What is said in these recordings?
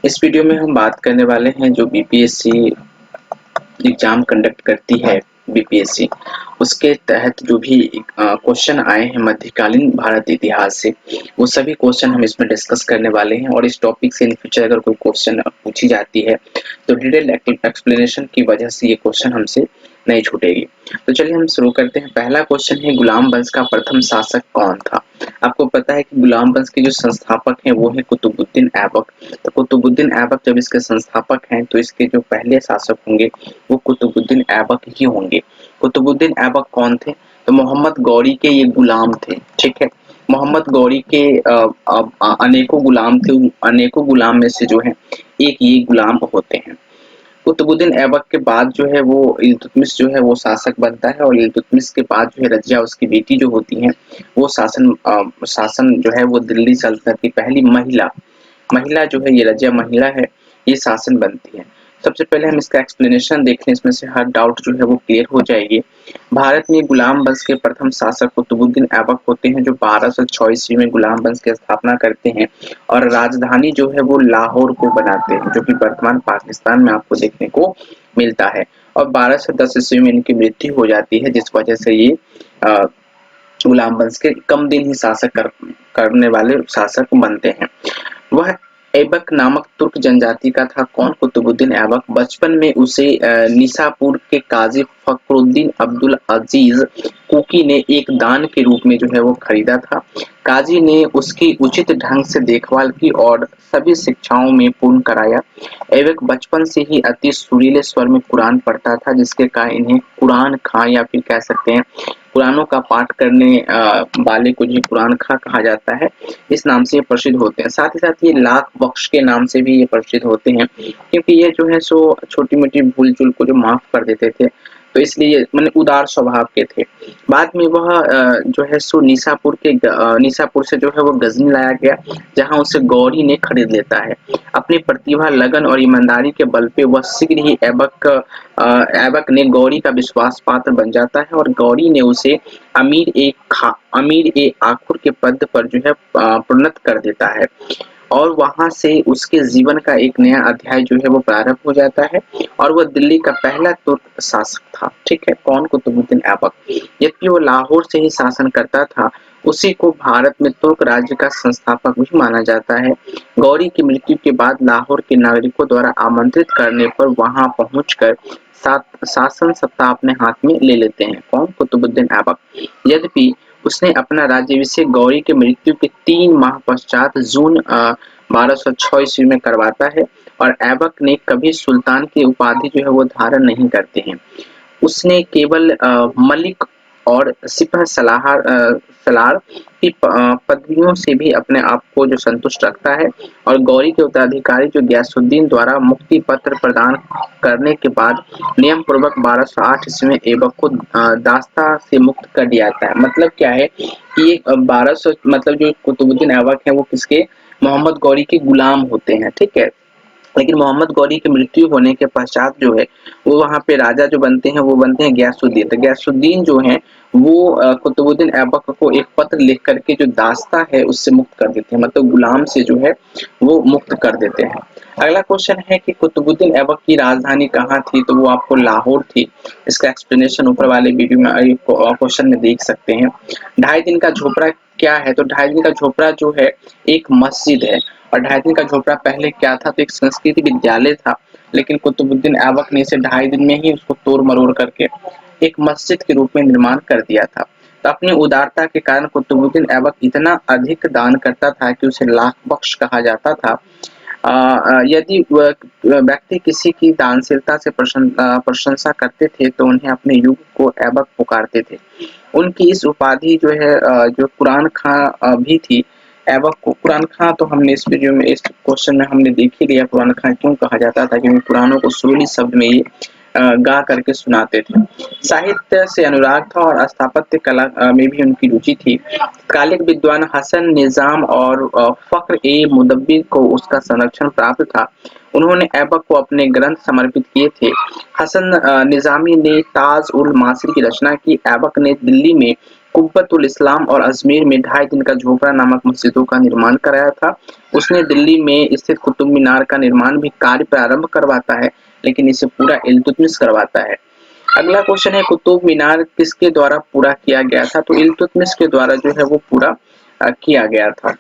इस वीडियो में हम बात करने वाले हैं जो बीपीएससी एग्जाम कंडक्ट करती है बीपीएससी, उसके तहत जो भी क्वेश्चन आए हैं मध्यकालीन भारत इतिहास से, वो सभी क्वेश्चन हम इसमें डिस्कस करने वाले हैं। और इस टॉपिक से इन फ्यूचर अगर कोई क्वेश्चन पूछी जाती है तो डिटेल एक्सप्लेनेशन की वजह से ये क्वेश्चन हमसे नहीं छूटेगी। तो चलिए हम शुरू करते हैं। पहला क्वेश्चन है, गुलाम वंश का प्रथम शासक कौन था? आपको पता है कि गुलाम वंश के जो संस्थापक हैं वो है कुतुबुद्दीन ऐबक। तो कुतुबुद्दीन ऐबक जब इसके संस्थापक हैं तो इसके जो पहले शासक होंगे वो कुतुबुद्दीन ऐबक ही होंगे। कुतुबुद्दीन ऐबक कौन थे? तो मोहम्मद गौरी के ये गुलाम थे। ठीक है, मोहम्मद गौरी के अनेकों गुलाम थे, अनेकों गुलाम में से जो है एक ये गुलाम होते हैं। कुतुबुद्दीन ऐबक के बाद जो है वो इल्तुतमिश जो है वो शासक बनता है, और इल्तुतमिश के बाद जो है रजिया उसकी बेटी जो होती हैं वो शासन जो है वो दिल्ली सल्तनत की पहली महिला महिला जो है, ये रजिया महिला है, ये शासन बनती है। सबसे पहले हम इसका एक्सप्लेनेशन देख लें, इसमें से हर डाउट जो है वो क्लियर हो जाएगी। भारत में गुलाम वंश के प्रथम शासक कुतुबुद्दीन ऐबक होते हैं, जो 1206 ईस्वी में गुलाम वंश की स्थापना करते हैं और राजधानी जो है वो लाहौर को बनाते हैं, जो कि वर्तमान पाकिस्तान में आपको देखने को मिलता है। और 1210 ईस्वी में इनकी मृत्यु हो जाती है, जिस वजह से ये गुलाम वंश के कम दिन ही करने वाले शासक बनते हैं। वह ऐबक नामक तुर्क जनजाति का था। कौन? कुतुबुद्दीन ऐबक। बचपन में उसे निसापुर के काजी फखरुद्दीन अब्दुल अजीज कुकी ने एक दान के रूप में जो है वो खरीदा था। काजी ने उसकी उचित ढंग से देखभाल की और सभी शिक्षाओं में पूर्ण कराया। ऐबक बचपन से ही अति सुरीले स्वर में कुरान पढ़ता था, जिसके कारण इन्हें कुरान खां या फिर कह सकते हैं कुरानों का पाठ करने वाले को जो कुरान खां कहा जाता है, इस नाम से ये प्रसिद्ध होते हैं। साथ ही साथ ये लाख बख्श के नाम से भी ये प्रसिद्ध होते हैं, क्योंकि ये जो है सो छोटी मोटी भूल चूल को जो माफ कर देते थे, तो इसलिए मैंने उदार स्वभाव के थे। बाद में वह जो है सो निसापुर से जो है वो गजनी लाया गया, जहां उसे गौरी ने खरीद लेता है। अपनी प्रतिभा, लगन और ईमानदारी के बल पे वह शीघ्र ही ऐबक ने गौरी का विश्वास पात्र बन जाता है, और गौरी ने उसे अमीर ए आखुर के पद पर जो है प्रोन्नत कर देता है, और वहां से उसके जीवन का एक नया अध्याय जो है वो प्रारंभ हो जाता है, और वह दिल्ली का पहला तुर्क शासक था। ठीक है, कौन? कुतुबुद्दीन ऐबक। यद्यपि वो लाहौर से ही शासन करता था, उसी को भारत में तुर्क राज्य का संस्थापक भी माना जाता है। गौरी की मृत्यु के बाद लाहौर के नागरिकों द्वारा आमंत्रित करने पर वहां पहुंचकर शासन सत्ता अपने हाथ में ले लेते हैं। कौन? कुतुबुद्दीन ऐबक। यद्यपि उसने अपना राज्याभिषेक गौरी की मृत्यु के 3 माह पश्चात जून 1206 ईस्वी में करवाता है, और ऐबक ने कभी सुल्तान की उपाधि जो है वो धारण नहीं करते हैं। उसने केवल मलिक और सिपह सलार की पदवियों से भी अपने आप को जो संतुष्ट रखता है, और गौरी के उत्तराधिकारी जो गयासुद्दीन द्वारा मुक्ति पत्र प्रदान करने के बाद नियम पूर्वक 1208 ईस्वी में ऐबक को दास्ता से मुक्त कर दिया जाता है। मतलब क्या है कि ये 1200 मतलब जो कुतुबुद्दीन ऐबक है वो किसके? मोहम्मद गौरी के गुलाम होते हैं। ठीक है, लेकिन मोहम्मद गौरी की मृत्यु होने के पश्चात जो है वो वहाँ पे राजा जो बनते हैं वो बनते हैं गयासुद्दीन। तो गयासुद्दीन जो है वो कुतुबुद्दीन ऐबक को एक पत्र लिख करके जो दास्ता है उससे मुक्त कर देते हैं, मतलब गुलाम से जो है वो मुक्त कर देते हैं। अगला क्वेश्चन है कि कुतुबुद्दीन ऐबक की राजधानी कहाँ थी? तो वो आपको लाहौर थी। इसका एक्सप्लेनेशन ऊपर वाले वीडियो में क्वेश्चन में देख सकते हैं। 2.5 दिन का झोपड़ा क्या है? तो 2.5 दिन का झोपड़ा जो है एक मस्जिद है, और 2.5 दिन का झोपड़ा पहले क्या था? तो एक संस्कृत विद्यालय था, लेकिन कुतुबुद्दीन ऐबक ने इसे 2.5 दिन में ही उसको तोड़ मरोड़ करके एक मस्जिद के रूप में निर्माण कर दिया था। तो अपनी उदारता के कारण कुतुबुद्दीन ऐबक इतना अधिक दान करता था कि उसे लाख बख्श कहा जाता था। यदि व्यक्ति किसी की दानशीलता से प्रशंसा करते थे तो उन्हें अपने युग को ऐबक पुकारते थे। उनकी इस उपाधि जो है जो कुरान खां भी थी ऐबक को। कुरान खां तो हमने इस वीडियो में इस क्वेश्चन में हमने देख ही लिया कुरान खां क्यों कहा जाता था, क्योंकि कुरानों को सुरीली शब्द में ये गा करके सुनाते थे। साहित्य से अनुराग था और स्थापत्य कला में भी उनकी रुचि थी। कालिक विद्वान हसन निजाम और फख्र ए मुदब्बिर को उसका संरक्षण प्राप्त था। उन्होंने ऐबक को अपने ग्रंथ समर्पित किए थे। हसन निजामी ने ताज उल मासिर की रचना की। ऐबक ने दिल्ली में कुब्बतुल इस्लाम और अजमेर में 2.5 दिन का झोपड़ा नामक मस्जिदों का निर्माण कराया था। उसने दिल्ली में स्थित कुतुब मीनार का निर्माण भी कार्य प्रारंभ करवाता है, लेकिन इसे पूरा इल्तुतमिश करवाता है। अगला क्वेश्चन है, कुतुब मीनार किसके द्वारा पूरा किया गया था? तो इल्तुतमिश के द्वारा जो है वो पूरा किया गया था।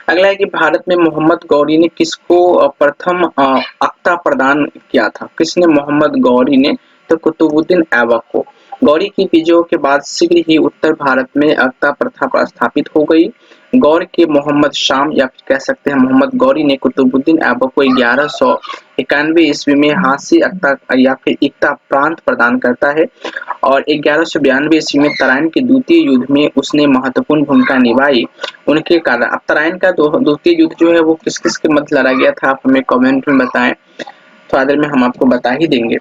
अगला है कि भारत में मोहम्मद गौरी ने किसको प्रथम अक्ता प्रदान किया था? किसने? मोहम्मद गौरी ने तो कुतुबुद्दीन ऐबक को। गौरी की विजयों के बाद शीघ्र ही उत्तर भारत में अक्ता प्रथा स्थापित हो गई। गौर के मोहम्मद शाम या फिर कह सकते हैं मोहम्मद गौरी ने कुतुबुद्दीन ऐबक को 1191 ईस्वी में हांसी अक्ता या फिर इक्ता प्रांत प्रदान करता है और 1192 ईस्वी में तराइन के द्वितीय युद्ध में उसने महत्वपूर्ण भूमिका निभाई। उनके कारण अब तराइन का द्वितीय युद्ध जो है वो किस किस के मध्य लड़ा गया था, आप हमें कमेंट में बताएं, थोड़ा देर में हम आपको बता ही देंगे।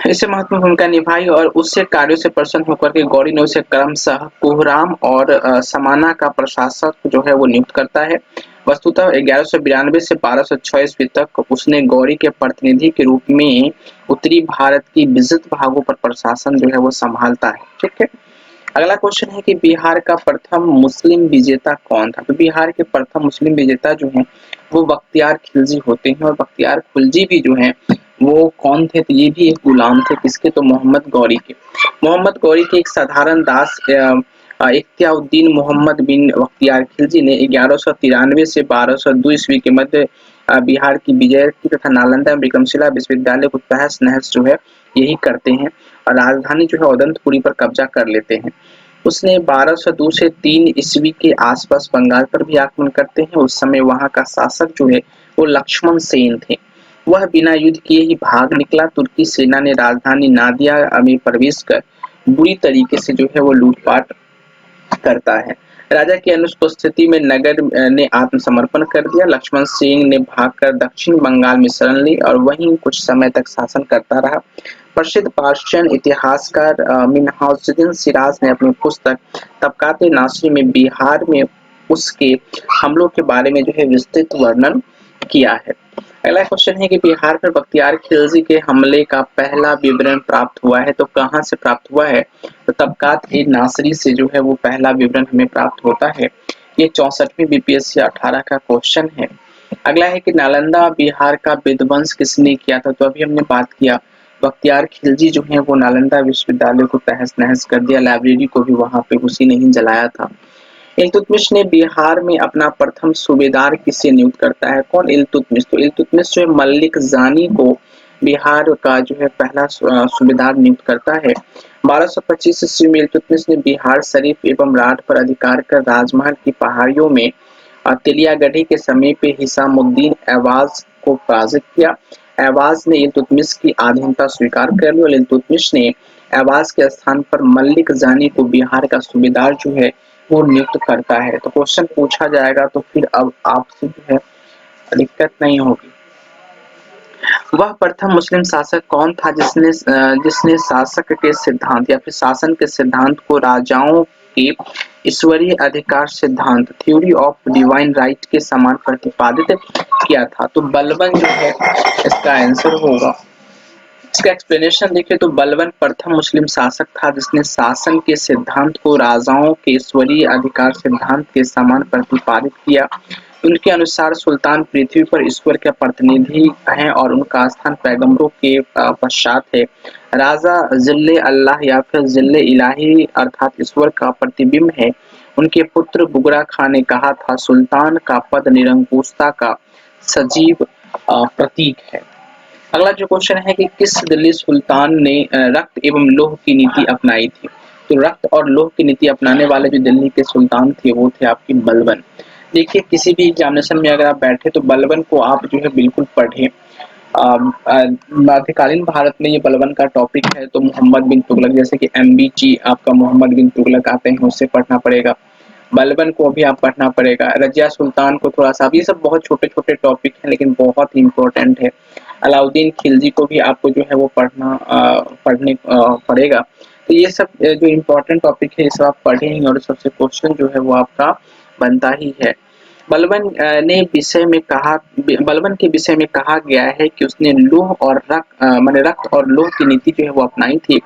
इससे महत्वपूर्ण भूमिका निभाई और उससे कार्यों से प्रसन्न होकर के गौरी ने उसे क्रमशः कोहराम और समाना का प्रशासक जो है वो नियुक्त करता है। वस्तुतः 1192 से 1206 ईस्वी तक उसने गौरी के प्रतिनिधि के रूप में उत्तरी भारत की विजित भागों पर प्रशासन जो है वो संभालता है। ठीक है, अगला क्वेश्चन है कि बिहार का प्रथम मुस्लिम विजेता कौन था? तो बिहार के प्रथम मुस्लिम विजेता जो हैं वो बख्तियार खिलजी होते हैं और बख्तियार खिलजी भी जो हैं वो कौन थे? तो ये भी एक गुलाम थे, किसके? तो मोहम्मद गौरी के। मोहम्मद गौरी के एक साधारण दास इख्तियाउद्दीन मोहम्मद बिन बख्तियार खिलजी ने 1193 से 1202 ईस्वी के मध्य बिहार की विजय की तथा नालंदा में विक्रमशिला विश्वविद्यालय को तहस नहस जो है यही करते हैं और राजधानी जो है उदंतपुरी पर कब्जा कर लेते हैं। उसने 1202 से 3 ईस्वी के आसपास बंगाल पर भी आक्रमण करते हैं। उस समय वहां का शासक जो है वो लक्ष्मण सेन थे। वह बिना युद्ध किए ही भाग निकला। तुर्की सेना ने राजधानी नादिया में प्रवेश कर बुरी तरीके से जो है वो लूटपाट करता है। राजा की अनुपस्थिति में नगर ने आत्मसमर्पण कर दिया। लक्ष्मण सिंह ने भागकर दक्षिण बंगाल में शरण ली और वहीं कुछ समय तक शासन करता रहा। प्रसिद्ध पर्शियन इतिहासकार मिन्हाजुद्दीन सिराज ने अपनी पुस्तक तबकात नासिर में बिहार में उसके हमलों के बारे में जो है विस्तृत वर्णन किया है। अगला क्वेश्चन है कि बिहार पर बख्तियार खिलजी के हमले का पहला विवरण प्राप्त हुआ है, तो कहाँ से प्राप्त हुआ है? तो तबकात ए नासरी से जो है वो पहला विवरण हमें प्राप्त होता है। ये 64वीं बीपीएससी 18 का क्वेश्चन है। अगला है कि नालंदा बिहार का विध्वंस किसने किया था? तो अभी हमने बात किया बख्तियार खिलजी जो है वो नालंदा विश्वविद्यालय को तहस नहस कर दिया, लाइब्रेरी को भी वहां पे उसी ने ही जलाया था। इल्तुतमिश ने बिहार में अपना प्रथम सूबेदार किसे नियुक्त करता है? कौन? इल्तुतमिश। तो इल्तुतमिश जो है मल्लिक जानी को बिहार का जो है पहला सूबेदार नियुक्त करता है। 1225 ईस्वी में इल्तुतमिश ने बिहार शरीफ एवं राठ पर अधिकार कर राजमहल की पहाड़ियों में तेलियागढ़ी के समीप हिसामुद्दीन ऐवाज को पराजित किया। ऐवाज ने इल्तुतमिश की अधीनता स्वीकार कर ली और इल्तुतमिश ने ऐवाज के स्थान पर मल्लिक जानी को बिहार का सूबेदार जो है वो नियुक्त करता है। तो क्वेश्चन पूछा जाएगा तो फिर अब आपसे जो है दिक्कत नहीं होगी। वह प्रथम मुस्लिम शासक कौन था जिसने शासक के सिद्धांत या फिर शासन के सिद्धांत को राजाओं के ईश्वरीय अधिकार सिद्धांत थ्योरी ऑफ डिवाइन राइट के समान प्रतिपादित किया था? तो बलबन जो है इसका आंसर होगा। इसका एक्सप्लेनेशन देखिए तो बलबन प्रथम मुस्लिम शासक था जिसने शासन के सिद्धांत को राजाओं के ईश्वरीय अधिकार सिद्धांत के समान प्रतिपादित किया। उनके अनुसार सुल्तान पृथ्वी पर ईश्वर के प्रतिनिधि हैं और उनका स्थान पैगंबरों के पश्चात है। राजा जिल्ले अल्लाह या फिर जिल्ले इलाही अर्थात ईश्वर का प्रतिबिंब है। उनके पुत्र बुगरा खां ने कहा था सुल्तान का पद निरंकुशता का सजीव प्रतीक है। अगला जो क्वेश्चन है कि किस दिल्ली सुल्तान ने रक्त एवं लोह की नीति अपनाई थी? तो रक्त और लोह की नीति अपनाने वाले जो दिल्ली के सुल्तान थे वो थे आपकी बलबन। देखिए किसी भी एग्जामिनेशन में अगर आप बैठे तो बलबन को आप जो है बिल्कुल पढ़ें। मध्यकालीन भारत में ये बलबन का टॉपिक है तो मोहम्मद बिन तुगलक, जैसे कि एमबीटी आपका मोहम्मद बिन तुगलक आते हैं, उससे पढ़ना पड़ेगा। बलबन को भी आप पढ़ना पड़ेगा। रजिया सुल्तान को थोड़ा सा, ये सब बहुत छोटे छोटे टॉपिक हैं लेकिन बहुत ही इंपॉर्टेंट है। अलाउद्दीन खिलजी को भी आपको जो है वो पढ़ने पड़ेगा। तो ये सब जो इम्पोर्टेंट टॉपिक है ये सब आप पढ़ेंगे और सबसे क्वेश्चन जो है वो आपका बनता ही है। बलबन के विषय में कहा गया है कि उसने लोह और रक्त और लोह की नीति जो है वो अपनाई थी।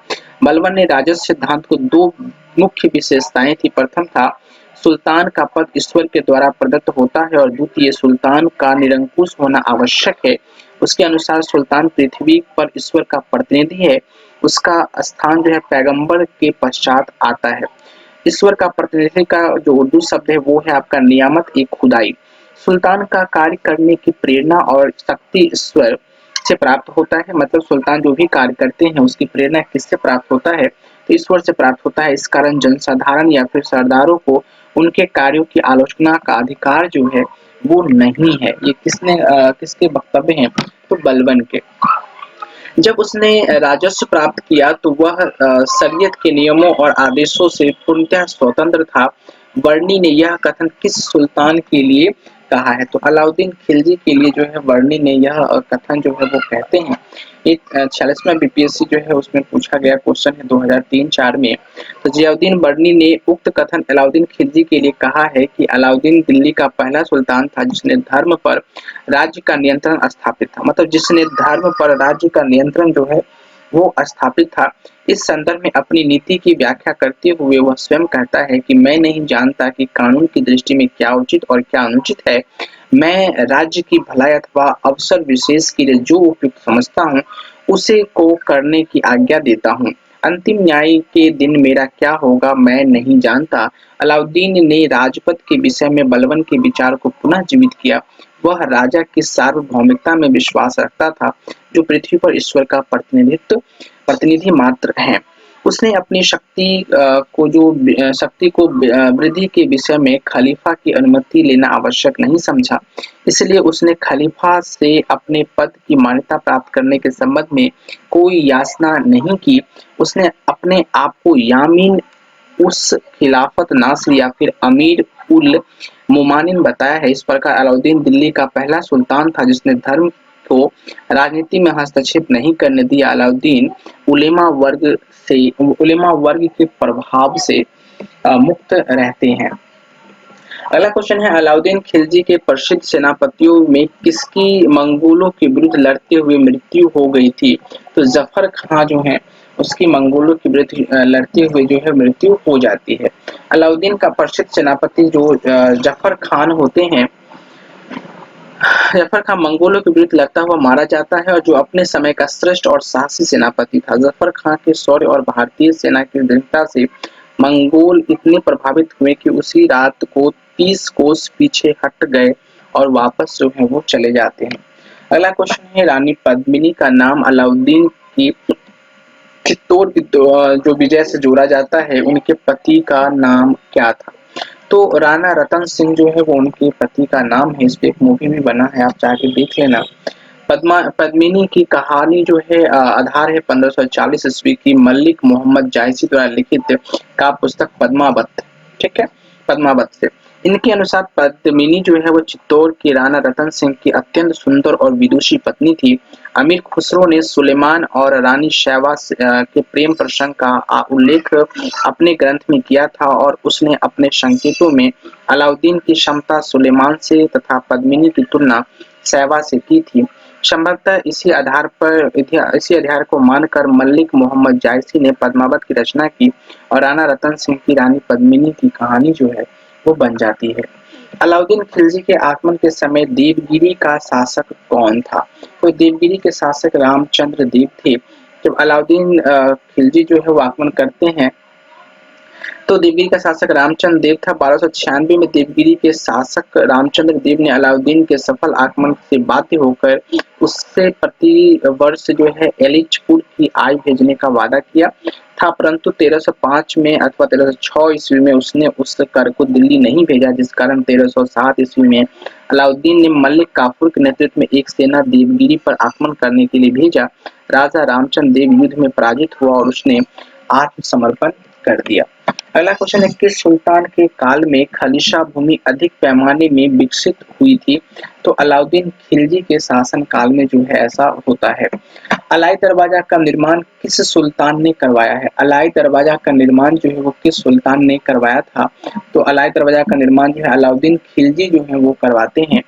बलबन ने राजस्व सिद्धांत को 2 मुख्य विशेषताएं थी। प्रथम था, सुल्तान का पद ईश्वर के द्वारा प्रदत्त होता है, और द्वितीय, सुल्तान का निरंकुश होना आवश्यक है। उसके अनुसार सुल्तान पृथ्वी पर ईश्वर का प्रतिनिधि है, उसका स्थान जो है पैगंबर के पश्चात आता है। ईश्वर का प्रतिनिधि का जो उर्दू शब्द है वो है आपका नियामत ए खुदाई। सुल्तान का कार्य करने की प्रेरणा और शक्ति ईश्वर से प्राप्त होता है। मतलब सुल्तान जो भी कार्य करते हैं उसकी प्रेरणा किससे प्राप्त होता है, तो ईश्वर से प्राप्त होता है। इस कारण जनसाधारण या फिर सरदारों को उनके कार्यों की आलोचना का अधिकार जो है वो नहीं है। ये किसके वक्तव्य हैं, तो बलबन के। जब उसने राजस्व प्राप्त किया तो वह शरीयत के नियमों और आदेशों से पूर्णतः स्वतंत्र था। बर्नी ने यह कथन किस सुल्तान के लिए कहा है, तो अलाउद्दीन खिलजी के लिए जो है बर्नी ने यह कथन जो है वो कहते हैं। एक 46वां बीपीएससी जो है उसमें पूछा गया क्वेश्चन है 2003-4 में। तो जियाउद्दीन बर्नी ने उक्त कथन अलाउद्दीन खिलजी के लिए कहा है कि अलाउद्दीन दिल्ली का पहला सुल्तान था जिसने धर्म पर राज्य का नियंत्रण स्थापित था। मतलब जिसने धर्म पर राज्य का नियंत्रण जो है वो स्थापित था। इस संदर्भ में अपनी नीति की व्याख्या करते हुए वह स्वयं कहता है कि मैं नहीं जानता कि कानून की दृष्टि में क्या उचित और क्या अनुचित है। मैं राज्य की भलाई अथवा अवसर विशेष के लिए जो उपयुक्त समझता हूँ उसे को करने की आज्ञा देता हूँ। अंतिम न्याय के दिन मेरा क्या होगा मैं नहीं जानता। अलाउद्दीन ने राजपद के विषय में बलबन के विचार को पुनः जीवित किया। वह राजा की सार्वभौमिकता में विश्वास रखता था, जो पृथ्वी पर ईश्वर का प्रतिनिधि मात्र है। उसने अपनी शक्ति को वृद्धि के विषय में खलीफा की अनुमति लेना आवश्यक नहीं समझा। इसलिए उसने खलीफा से अपने पद की मान्यता प्राप्त करने के संबंध में कोई याचना नहीं की। उसने अपने आप को यामीन उस खिलाफत नासिर या फिर अमीर उल मोमानिन बताया है। इस प्रकार अलाउद्दीन दिल्ली का पहला सुल्तान था जिसने धर्म को राजनीति में हस्तक्षेप नहीं करने दिया। अलाउद्दीन उलेमा वर्ग के प्रभाव से मुक्त रहते हैं। अगला क्वेश्चन है, अलाउद्दीन खिलजी के प्रसिद्ध सेनापतियों में किसकी मंगोलों के विरुद्ध लड़ते हुए मृत्यु हो गई थी, तो जफर खां जो है उसकी मंगोलों के विरुद्ध लड़ते हुए जो है मृत्यु हो जाती है। अलाउद्दीन का प्रसिद्ध सेनापति जो जफर खान होते हैं, जफर खान मंगोलों के विरुद्ध लड़ता हुआ मारा जाता है और जो अपने समय का श्रेष्ठ और साहसी सेनापति था। जफर खान के शौर्य और भारतीय सेना की दृढ़ता से मंगोल इतने प्रभावित हुए कि उसी रात को 30 कोस पीछे हट गए और वापस जो है वो चले जाते हैं। अगला क्वेश्चन है, रानी पद्मिनी का नाम अलाउद्दीन की चित्तौड़ जो विजय से जोड़ा जाता है उनके पति का नाम क्या था, तो राणा रतन सिंह जो है वो उनके पति का नाम है। इस पे एक मूवी भी बना है, आप जाके देख लेना। पद्मिनी की कहानी जो है आधार है 1540 ईस्वी की मलिक मोहम्मद जायसी द्वारा लिखित काव्य पुस्तक पद्मावत। ठीक है, पद्मावत से। इनके अनुसार पद्मिनी जो है वो चित्तौड़ की राणा रतन सिंह की अत्यंत सुंदर और विदुषी पत्नी थी। अमीर खुसरो ने सुलेमान और रानी शैवा के प्रेम प्रसंग का उल्लेख अपने ग्रंथ में किया था और उसने अपने संकेतों में अलाउद्दीन की क्षमता सुलेमान से तथा पद्मिनी की तुलना शैवा से की थी। संभवतः इसी आधार को मानकर मलिक मोहम्मद जायसी ने पद्मावत की रचना की और राणा रतन सिंह की रानी पद्मिनी की कहानी जो है वो बन जाती है। अलाउद्दीन खिलजी के आगमन के समय देवगिरी का शासक कौन था, तो देवगिरी के शासक रामचंद्र देव थे। जब अलाउद्दीन खिलजी जो है वो आगमन करते हैं तो देवगिरी का शासक रामचंद्र देव था। 1296 में देवगिरी के शासक रामचंद्र देव ने अलाउद्दीन के सफल आगमन से बाध्य होकर उससे प्रति वर्ष जो है एलिचपुर की आय भेजने का वादा किया था, परंतु 1305 में अथवा 1306 ईस्वी में उसने उस कर को दिल्ली नहीं भेजा, जिस कारण 1307 ईस्वी में अलाउद्दीन ने मलिक काफूर के नेतृत्व में एक सेना देवगिरी पर आक्रमण करने के लिए भेजा। राजा रामचंद्र देव युद्ध में पराजित हुआ और उसने आत्मसमर्पण कर दिया। अगला क्वेश्चन है, किस सुल्तान के काल में खलीसा भूमि अधिक पैमाने में विकसित हुई थी, तो अलाउद्दीन खिलजी के शासन काल में जो है ऐसा होता है। अलाई दरवाजा का निर्माण किस सुल्तान ने करवाया है, अलाई दरवाजा का निर्माण जो है वो किस सुल्तान ने करवाया था, तो अलाई दरवाजा का निर्माण जो है अलाउद्दीन खिलजी जो है वो करवाते हैं।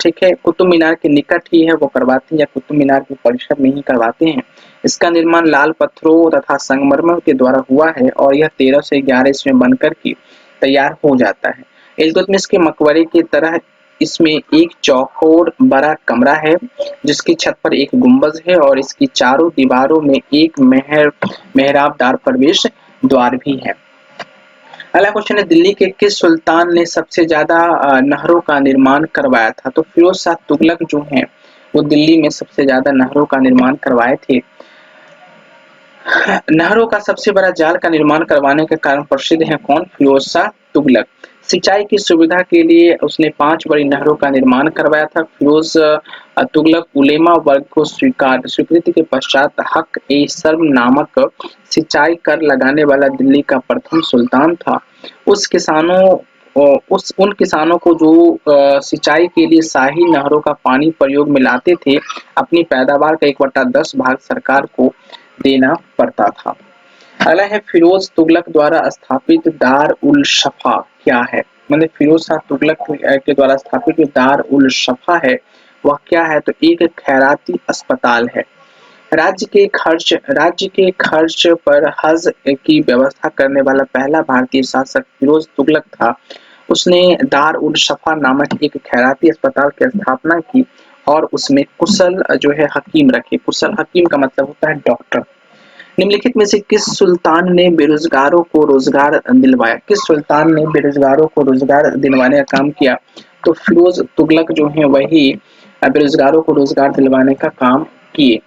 ठीक है, कुतुब मीनार के निकट ही है वो करवाते हैं या कुतुब मीनार के परिसर में ही करवाते हैं। इसका निर्माण लाल पत्थरों तथा संगमरमर के द्वारा हुआ है और यह 1311 ईस्वी में बनकर के तैयार हो जाता है। इल्तुतमिश के मकबरे की तरह इसमें एक चौकोर बड़ा कमरा है जिसकी छत पर एक गुंबद है और इसकी चारों दीवारों में एक मेहराबदार प्रवेश द्वार भी है। अगला क्वेश्चन है, दिल्ली के किस सुल्तान ने सबसे ज्यादा नहरों का निर्माण करवाया था? तो फिरोज शाह तुगलक जो हैं वो दिल्ली में सबसे ज्यादा नहरों का निर्माण करवाए थे। नहरों का सबसे बड़ा जाल का निर्माण करवाने के कारण प्रसिद्ध है कौन? फिरोज शाह तुगलक। सिंचाई की सुविधा के लिए उसने 5 बड़ी नहरों का निर्माण करवाया था। फिरोज तुगलक उलेमा वर्ग को स्वीकृति के पश्चात हक ए सर्व नामक सिंचाई कर लगाने वाला दिल्ली का प्रथम सुल्तान था। उन किसानों को जो सिंचाई के लिए शाही नहरों का पानी प्रयोग में लाते थे, अपनी पैदावार का 1/10 भाग सरकार को देना पड़ता था। अगला है, फिरोज तुगलक द्वारा स्थापित दार उल शफा क्या है? मतलब फिरोज शाह तुगलक के द्वारा स्थापित जो दार उल शफा है वह क्या है? तो एक खैराती अस्पताल है। राज्य के खर्च पर हज की व्यवस्था करने वाला पहला भारतीय शासक फिरोज तुगलक था। उसने दार उल शफा नामक एक खैराती अस्पताल की स्थापना की और उसमें कुशल जो है हकीम रखे। कुशल हकीम का मतलब होता है डॉक्टर। निम्नलिखित में से किस सुल्तान ने बेरोजगारों को रोजगार दिलवाया? किस सुल्तान ने बेरोजगारों को रोजगार दिलवाने का काम किया? तो फिरोज तुगलक जो है वही बेरोजगारों को रोजगार दिलवाने का काम किए।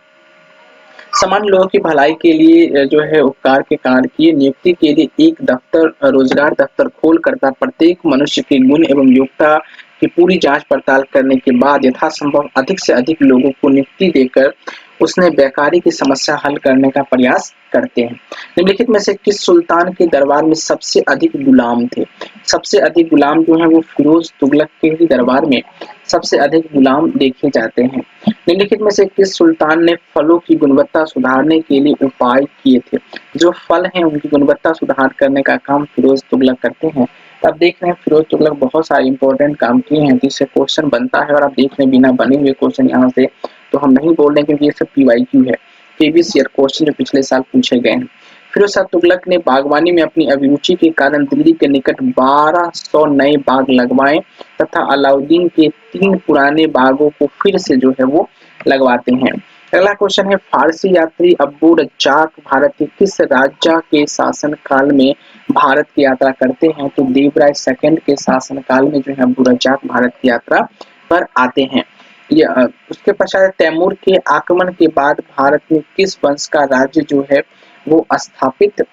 सामान्य लोगों की भलाई के लिए जो है उपकार के कार्य किए। नियुक्ति के लिए एक दफ्तर रोजगार दफ्तर खोल करता प्रत्येक मनुष्य के गुण एवं योग्यता की पूरी जांच पड़ताल करने के बाद यथासंभव अधिक से अधिक लोगों को नियुक्ति देकर उसने बेकारी की समस्या हल करने का प्रयास करते हैं। निम्नलिखित में से किस सुल्तान के दरबार में सबसे अधिक गुलाम थे? सबसे अधिक गुलाम जो है वो फिरोज तुगलक के ही दरबार में सबसे अधिक गुलाम देखे जाते हैं। निम्नलिखित में से किस सुल्तान ने फलों की गुणवत्ता सुधारने के लिए उपाय किए थे? जो फल हैं उनकी गुणवत्ता सुधार करने का काम फिरोज तुगलक करते हैं। तो आप देख रहे हैं फिरोज तुगलक बहुत सारे इंपॉर्टेंट काम किए हैं जिससे क्वेश्चन बनता है और आप देख रहे हैं बिना बने हुए क्वेश्चन यहाँ से तो हम नहीं बोल रहे क्योंकि ये सब PYQ है, प्रीवियस ईयर क्वेश्चन जो पिछले साल पूछे गए हैं। फिरोज शाह तुगलक ने बागवानी में अपनी अभिरुचि के कारण दिल्ली के निकट 1200 नए बाग लगवाए तथा अलाउद्दीन के 3 पुराने बागों को फिर से जो है वो लगवाते हैं। अगला क्वेश्चन है, फारसी यात्री अब्बू रज्जाक भारत के किस राजा के शासन काल में भारत की यात्रा करते हैं? तो देवराय सेकंड के शासन काल में जो है अब्बू रज्जाक भारत की यात्रा पर आते हैं। उसके पश्चात तैमूर के आक्रमण के बाद भारत में किस वंश का राज्य जो है वो स्थापित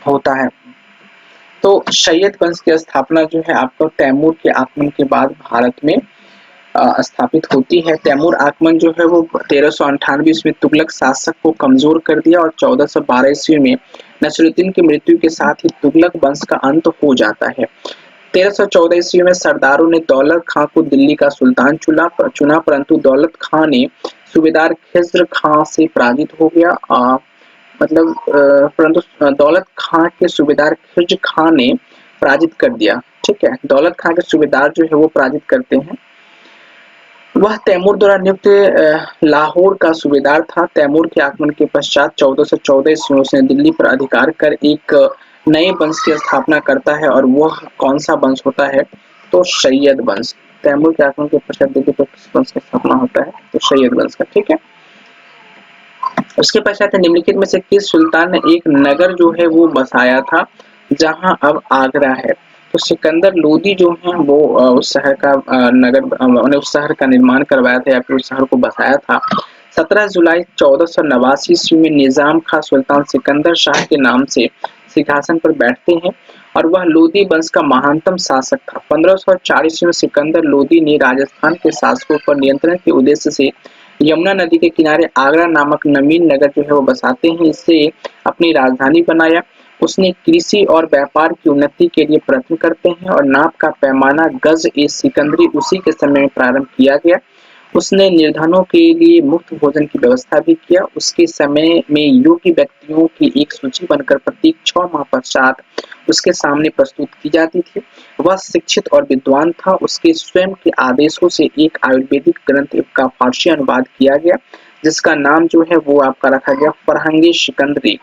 होता है? तो सैयद वंश की स्थापना जो है आपको तैमूर के आक्रमण के बाद भारत में स्थापित होती है। तैमूर आक्रमण जो है वो 1398 ईस्वी में तुगलक शासक को कमजोर कर दिया और 1412 ईस्वी में नसरुद्दीन की मृत्यु के साथ ही तुगलक वंश का अंत हो जाता है। 1314 ईस्वी में सरदारों ने दौलत खां को दिल्ली का सुल्तान चुना परंतु दौलत खां ने सूबेदार खिज्र खां से पराजित हो गया। परंतु दौलत खां के सूबेदार खिज्र खां ने पराजित कर दिया। ठीक है, दौलत खां के सूबेदार जो है वो पराजित करते हैं। वह तैमूर द्वारा नियुक्त लाहौर का सूबेदार था। तैमूर के आक्रमण के पश्चात 1414 ईस्वी में उसने दिल्ली पर अधिकार कर एक नए वंश की स्थापना करता है और वह कौन सा वंश होता है? तो सैयद वंश। तैमूर के आक्रमण के पश्चात दिल्ली पर किस वंश की स्थापना होता है? तो सैयद वंश का। ठीक है, उसके पश्चात निम्नलिखित में से किस सुल्तान ने एक नगर जो है वो बसाया था जहां अब आगरा है? तो सिकंदर लोदी जो है वो उस शहर का नगर उस शहर का निर्माण करवाया था या फिर उस शहर को बसाया था। 17 जुलाई 1489 ईस्वी में निजाम खां सुल्तान सिकंदर शाह के नाम से सिंहासन पर बैठते हैं और वह लोदी वंश का महानतम शासक था। 1504 ईस्वी में सिकंदर लोदी ने राजस्थान के शासकों पर नियंत्रण के उद्देश्य से यमुना नदी के किनारे आगरा नामक नवीन नगर जो है वो बसाते हैं। इसे अपनी राजधानी बनाया। उसने कृषि और व्यापार की उन्नति के लिए प्रयत्न करते हैं और नाप का पैमाना गज ए सिकंदरी उसी के समय में प्रारंभ किया गया उसने निर्धनों के लिए मुफ्त भोजन की व्यवस्था भी किया। उसके समय में योग्य व्यक्तियों की एक सूची बनकर प्रत्येक 6 माह पश्चात उसके सामने प्रस्तुत की जाती थी। वह शिक्षित और विद्वान था। उसके स्वयं के आदेशों से एक आयुर्वेदिक ग्रंथ का फारसी अनुवाद किया गया, जिसका नाम जो है वो आपका रखा गया फरहंगे सिकंदरी।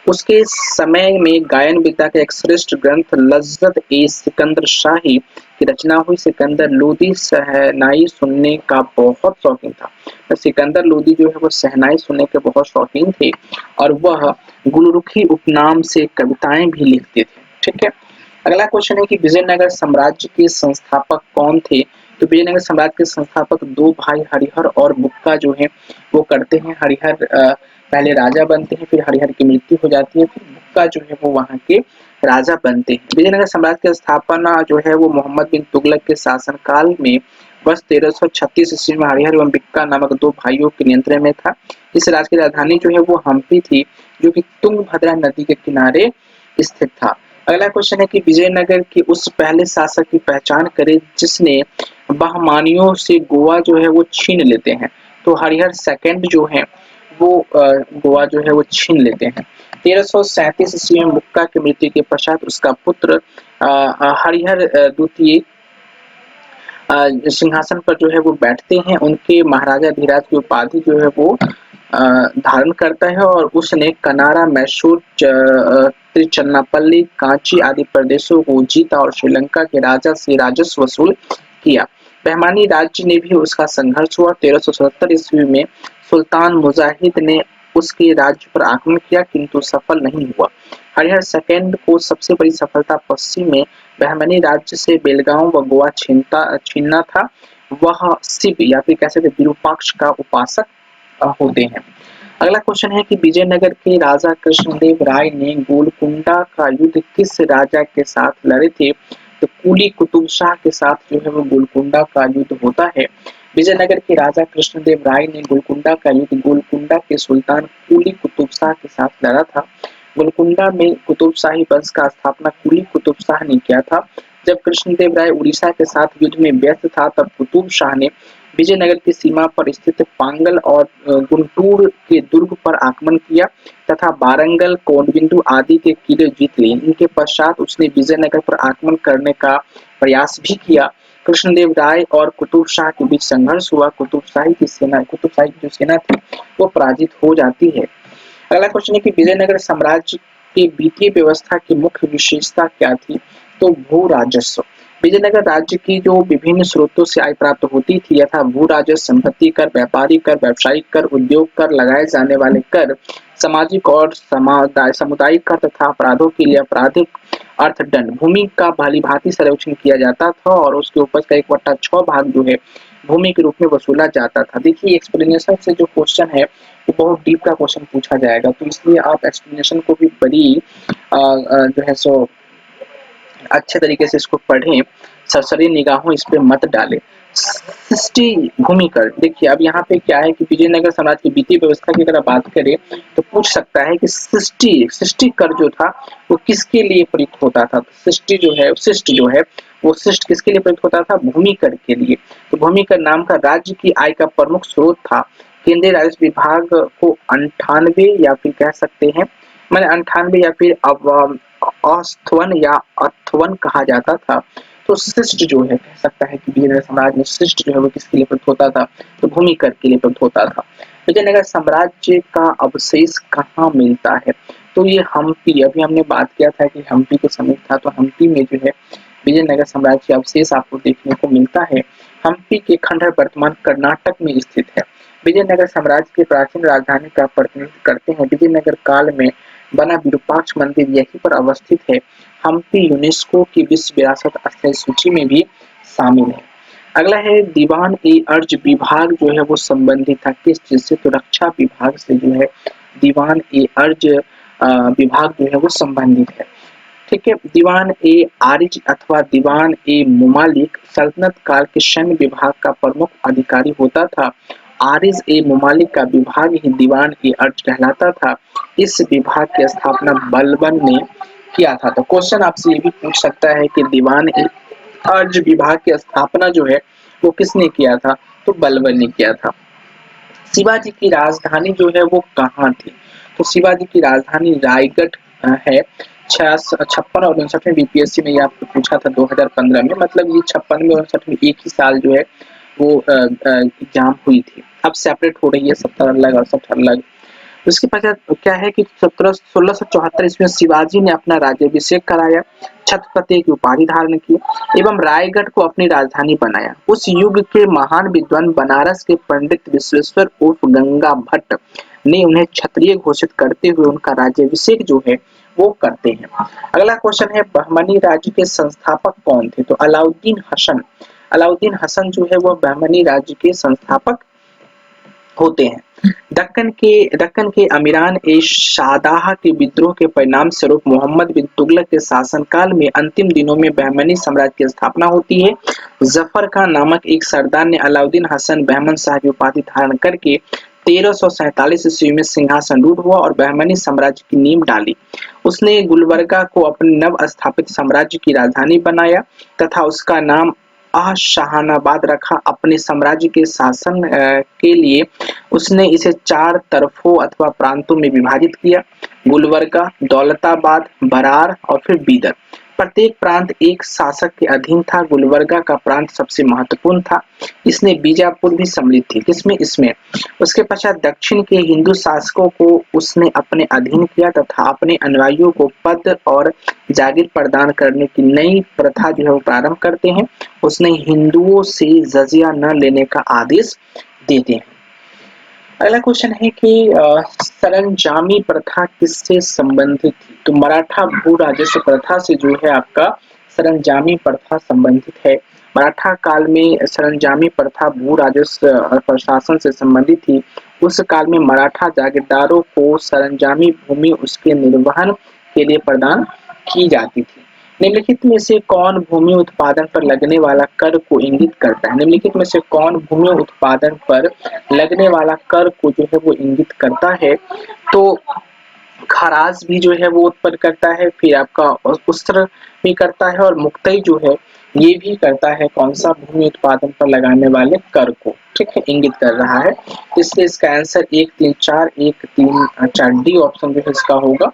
उसके समय में गायन विद्या का एक श्रेष्ठ ग्रंथ लज़्ज़त ए सिकंदर शाही की रचना हुई। सिकंदर लोदी शहनाई सुनने का बहुत शौकीन था। तो सिकंदर लोदी जो है वो शहनाई सुनने के बहुत शौकीन थे और वह गुलरुखी उपनाम से कविताएं भी लिखते थे। ठीक है। अगला क्वेश्चन है कि विजयनगर साम्राज्य के संस्थापक कौन थे? तो विजयनगर साम्राज्य के संस्थापक दो भाई हरिहर और बुक्का जो है वो करते हैं। हरिहर पहले राजा बनते हैं, फिर हरिहर की मृत्यु हो जाती है, फिर बुक्का जो है वो वहाँ के राजा बनते हैं। विजयनगर साम्राज्य की स्थापना जो है वो मोहम्मद बिन तुगलक के शासनकाल में वर्ष 1336 ईस्वी में हरिहर एवं बुक्का नामक दो भाइयों के नियंत्रण में था। इस राज्य की राजधानी जो है वो हम्पी थी, जो कि तुंगभद्रा नदी के किनारे स्थित था। अगला क्वेश्चन है कि विजयनगर के उस पहले शासक की पहचान करें जिसने बहमानियों से गोवा जो है वो छीन लेते हैं। तो हरिहर सेकंड जो है वो गोवा जो है वो छीन लेते हैं। 1337 ईस्वी में बुक्का की मृत्यु के पश्चात उसका पुत्र हरिहर द्वितीय सिंहासन पर जो है वो बैठते हैं। उनके महाराजा धीराज की उपाधि जो है वो धारण करता है और उसने कनारा, मैसूर, त्रिचन्नापल्ली, कांची आदि प्रदेशों को जीता और श्रीलंका के राजा से राजस्व वसूल किया। बहमानी राज्य ने भी उसका संघर्ष हुआ। 1377 ईस्वी में सुल्तान मुजाहिद ने उसके राज्य पर आक्रमण किया, किंतु सफल नहीं हुआ। हरिहर सेकंड को सबसे बड़ी सफलता पश्चिम में बहमनी राज्य से बेलगांव व गोवा छीनना था। वह शिव या फिर कह सकते विरूपाक्ष का उपासक होते हैं। अगला क्वेश्चन है कि विजयनगर के राजा कृष्णदेव राय ने गोलकुंडा का युद्ध किस राजा के साथ लड़े थे? तो कुली कुतुब शाह के साथ जो है वो गोलकुंडा का युद्ध होता है। विजयनगर के राजा कृष्णदेव राय ने गोलकुंडा का युद्ध गोलकुंडा के सुल्तान कुली कुतुब शाह के साथ लड़ा था। गोलकुंडा में कुतुब शाही वंश का स्थापना कुली कुतुब शाह ने किया था। जब कृष्णदेव राय उड़ीसा के साथ युद्ध में व्यस्त था, तब कुतुब शाह ने विजयनगर की सीमा पर स्थित पांगल और गुंटूर के दुर्ग पर आक्रमण किया तथा बारंगल, कोंडबिंदु आदि के किले जीत लिए। इनके पश्चात उसने विजयनगर पर आक्रमण करने का प्रयास भी किया। कृष्णदेव राय और कुतुब शाह के बीच संघर्ष हुआ। कुतुब शाही की जो सेना थी वो पराजित हो जाती है। अगला क्वेश्चन है कि विजयनगर साम्राज्य की वित्तीय व्यवस्था की मुख्य विशेषता क्या थी? तो भू राजस्व। विजयनगर राज्य की जो विभिन्न स्रोतों से आय प्राप्त होती थी, यथा भू राजस्व, संपत्ति कर, व्यापारी कर, व्यावसायिक कर, उद्योग कर, लगाए जाने वाले कर, सामाजिक और सामुदायिक कर तथा अपराधों के लिए आपराधिक अर्थदंड। भूमि का भलीभांति सर्वेक्षण किया जाता था और उसके उपज का 1/6 भाग जो है भूमि के रूप में वसूला जाता था। देखिए एक्सप्लेनेशन से जो क्वेश्चन है वो बहुत डीप का क्वेश्चन पूछा जाएगा, तो इसलिए आप एक्सप्लेनेशन को भी बड़ी जो है सो अच्छे तरीके से इसको पढ़ें, सरसरी निगाहों इस पे मत डालें। सृष्टि भूमि कर, देखिए अब यहाँ पे क्या है कि विजयनगर साम्राज्य की वित्तीय व्यवस्था की अगर आप बात करें तो पूछ सकता है कि सृष्टि कर जो था वो किसके लिए प्रयुक्त होता था? सृष्टि जो है वो शिष्ट किसके लिए प्रयुक्त होता था? भूमि कर के लिए। तो भूमि कर नाम का राज्य की आय का प्रमुख स्रोत था। केंद्रीय राजस्व विभाग को 98 या फिर कह सकते हैं मैंने 98 या फिर अस्थवन या अथवन कहा जाता था। तो शिष्ट जो है कह सकता है कि विजयनगर साम्राज्य में शिष्ट जो है वो किसके लिए प्रयुक्त होता था? तो भूमि कर के लिए प्रयुक्त होता था। विजयनगर साम्राज्य का अवशेष कहाँ मिलता है? तो ये हम्पी, अभी हमने बात किया था कि हम्पी के समीप था, तो हम्पी में जो है विजयनगर साम्राज्य का अवशेष आपको देखने को मिलता है। हम्पी के खंडहर वर्तमान कर्नाटक में स्थित है। विजयनगर साम्राज्य की प्राचीन राजधानी का प्रतिनिधित्व करते हैं। विजयनगर काल में बना विरूपाक्ष मंदिर यहीं पर अवस्थित है। हम्पी यूनेस्को की विश्व विरासत स्थल सूची में भी शामिल है। अगला है दीवान ए अर्ज विभाग जो है वो संबंधित था किस चीज से? तो रक्षा विभाग से जो है दीवान ए अर्ज विभाग जो है वो संबंधित है। ठीक है। दीवान ए आरिज अथवा दीवान ए मुमालिक सल्तनत काल के सैन्य विभाग का प्रमुख अधिकारी होता था। आरिज ए मुमालिक का विभाग ही दीवान ए अर्ज कहलाता था। इस विभाग की स्थापना बलबन ने किया था। तो क्वेश्चन आपसे ये भी पूछ सकता है कि दीवान ए अर्ज विभाग की स्थापना जो है वो किसने किया था? तो बलबन ने किया था। शिवाजी की राजधानी जो है वो कहाँ थी? तो शिवाजी की राजधानी रायगढ़ है। 56 और 59 में बीपीएससी में ये आपको पूछा था 2015 में, मतलब ये 56 में और 59 में एक ही साल जो है वो एग्जाम हुई थी। अब सेपरेट हो रही है, 70 अलग और 60 अलग। उसके पश्चात क्या है कि 1674 ईस्वी में शिवाजी ने अपना राज्याभिषेक कराया, छत्रपति की उपाधि धारण की एवं रायगढ़ को अपनी राजधानी बनाया। उस युग के महान विद्वान बनारस के पंडित विश्वेश्वर उर्फ गंगा भट्ट ने उन्हें क्षत्रिय घोषित करते हुए उनका राज्याभिषेक जो है वो करते हैं। अगला क्वेश्चन है, बहमनी राज्य के संस्थापक कौन थे? तो अलाउद्दीन हसन। अलाउद्दीन हसन जो है वो बहमनी राज्य के संस्थापक होते हैं। दक्कन के अमीरान ए शादाह के विद्रोह के परिणाम स्वरूप मोहम्मद बिन तुगलक के शासनकाल में अंतिम दिनों में बहमनी साम्राज्य की स्थापना होती है। जफर खान नामक एक सरदार ने अलाउद्दीन हसन बहमन शाह की उपाधि धारण करके 1347 ईस्वी में सिंहासनरूढ़ हुआ और बहमनी साम्राज्य की नींव डाली। उसने गुलबर्गा को अपने नव स्थापित साम्राज्य की राजधानी बनाया तथा उसका नाम शाहनाबाद रखा। अपने साम्राज्य के शासन के लिए उसने इसे 4 तरफों अथवा प्रांतों में विभाजित किया: गुलबर्गा, दौलताबाद, बरार और फिर बीदर। प्रत्येक प्रांत एक शासक के अधीन था। गुलबर्गा का प्रांत सबसे महत्वपूर्ण था। इसने बीजापुर भी सम्मिलित थी। किसमें? इसमें। उसके पश्चात दक्षिण के हिंदू शासकों को उसने अपने अधीन किया तथा अपने अनुयायियों को पद और जागीर प्रदान करने की नई प्रथा जो है वो प्रारंभ करते हैं। उसने हिंदुओं से जजिया न लेने का आदेश देते हैं। अगला क्वेश्चन है कि सरंजामी प्रथा किससे संबंधित थी? तो मराठा भू राजस्व प्रथा से जो है आपका सरंजामी प्रथा संबंधित है। मराठा काल में सरंजामी प्रथा भू राजस्व प्रशासन से संबंधित थी। उस काल में मराठा जागीरदारों को सरंजामी भूमि उसके निर्वहन के लिए प्रदान की जाती थी। निम्नलिखित में से कौन भूमि उत्पादन पर लगने वाला कर को इंगित करता है? निम्नलिखित में से कौन भूमि उत्पादन पर लगने वाला कर को जो है वो इंगित करता है? तो खराज भी जो है वो उत्पन्न करता है, फिर आपका उस्त्र भी करता है और मुक्तई जो है ये भी करता है। कौन सा? भूमि उत्पादन पर लगाने वाले कर को, ठीक है, इंगित कर रहा है। इसलिए इसका आंसर 1 3 4 1 3 4 डी ऑप्शन जो है इसका होगा।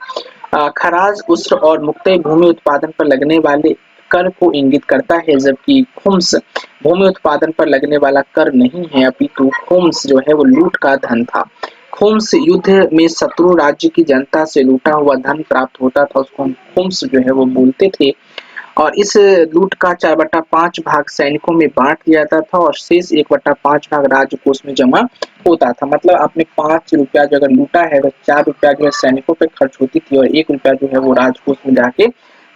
खराज, उस्र और मुक्तई भूमि उत्पादन पर लगने वाले कर को इंगित करता है, जबकि खुम्स भूमि उत्पादन पर लगने वाला कर नहीं है, अपितु खुम्स जो है वो लूट का धन था। खुम्स युद्ध में शत्रु राज्य की जनता से लूटा हुआ धन प्राप्त होता था, उसको हम खुम्स जो है वो बोलते थे। और इस लूट का 4/5 भाग सैनिकों में बांट दिया जाता था और शेष 1/5 भाग राजकोष में जमा होता था। मतलब आपने 5 रुपया जो अगर लूटा है तो 4 रुपया जो है सैनिकों पे खर्च होती थी और 1 रुपया जो है वो राजकोष में जाके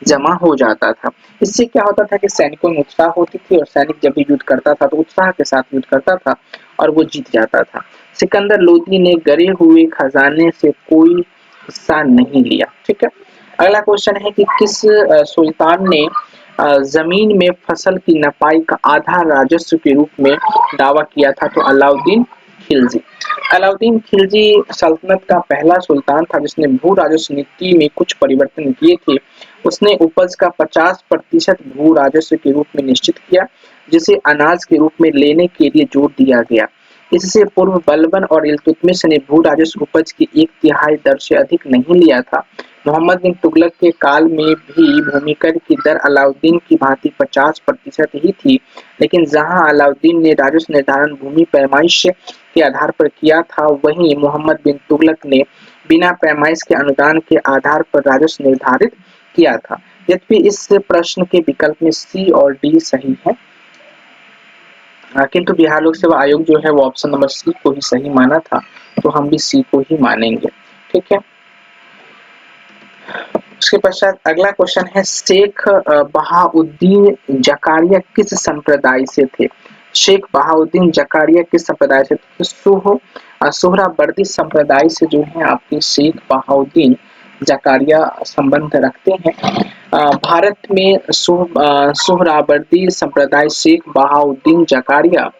जमा हो जाता था। इससे क्या होता था कि सैनिकों में उत्साह होती थी और सैनिक जब भी युद्ध करता था तो उत्साह के साथ युद्ध करता था और वो जीत जाता था। सिकंदर लोदी ने गरे हुए खजाने से कोई हिस्सा नहीं लिया। ठीक है। अगला क्वेश्चन है कि किस सुल्तान ने जमीन में फसल की नपाई का आधा राजस्व के रूप में दावा किया था? तो अलाउद्दीन खिलजी। अलाउद्दीन खिलजी सल्तनत का पहला सुल्तान था जिसने भू राजस्व नीति में कुछ परिवर्तन किए थे। उसने उपज का 50% भू राजस्व के रूप में निश्चित किया, जिसे अनाज के रूप में लेने के लिए जोर दिया गया। इससे पूर्व बलबन और इल्तुतमिश ने भू राजस्व उपज की 1/3 दर से अधिक नहीं लिया था। मोहम्मद बिन तुगलक के काल में भी भूमि कर की दर अलाउद्दीन की भांति 50% ही थी, लेकिन जहां अलाउद्दीन ने राजस्व निर्धारण भूमि पैमाइश के आधार पर किया था, वहीं मोहम्मद बिन तुगलक ने बिना पैमाइश के अनुदान के आधार पर राजस्व निर्धारित किया था। यद्यपि इस प्रश्न के विकल्प में सी और डी सही है, किंतु बिहार लोक सेवा आयोग जो है वो ऑप्शन नंबर सी को ही सही माना था, तो हम भी सी को ही मानेंगे। ठीक है। उसके पश्चात अगला क्वेश्चन है, शेख बहाउद्दीन जकारिया किस संप्रदाय से थे? शेख बहाउद्दीन जकारिया किस संप्रदाय से थे? सोहरावर्दी संप्रदाय से जो है आपके शेख बहाउद्दीन जकारिया संबंध रखते हैं। भारत में सोहरावर्दी संप्रदाय शेख बहाउद्दीन जकारिया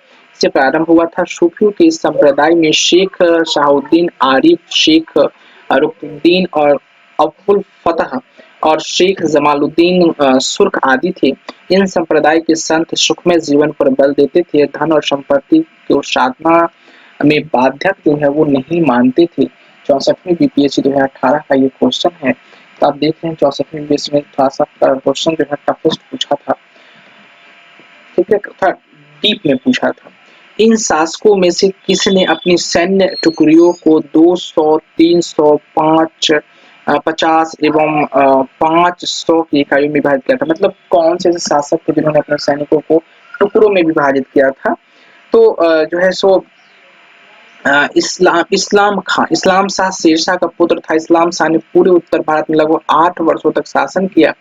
से प्रारंभ हुआ था। सूफियों के इस संप्रदाय में शेख शाहुद्दीन आरिफ, शेख रुकनुद्दीन और अब्दुल फतह और शेख जमालुद्दीन सुर्ख आदि थे। इन संप्रदाय के संत सुखमय जीवन पर बल देते थे, धन और संपत्ति को साधना में बाध्यक जो है वो नहीं मानते थे। 64वीं बीपीएससी 2018 का ये क्वेश्चन है। तो आप देख रहे हैं 64वीं बीपीएससी में थोड़ा सा क्वेश्चन जो है टफेस्ट पूछा था, ठीक है, था डीप में पूछा था। इन शासकों में से किसने अपनी सैन्य टुकड़ियों को 200, 300, 50 एवं 500 की इकाइयों में विभाजित किया था? मतलब कौन से ऐसे शासक थे जिन्होंने अपने सैनिकों को टुकड़ों में विभाजित किया था? तो जो है सो इस्लाम शाह शेरशाह का पुत्र था। इस्लाम शाह ने पूरे उत्तर भारत में लगभग 8 वर्षों तक शासन किया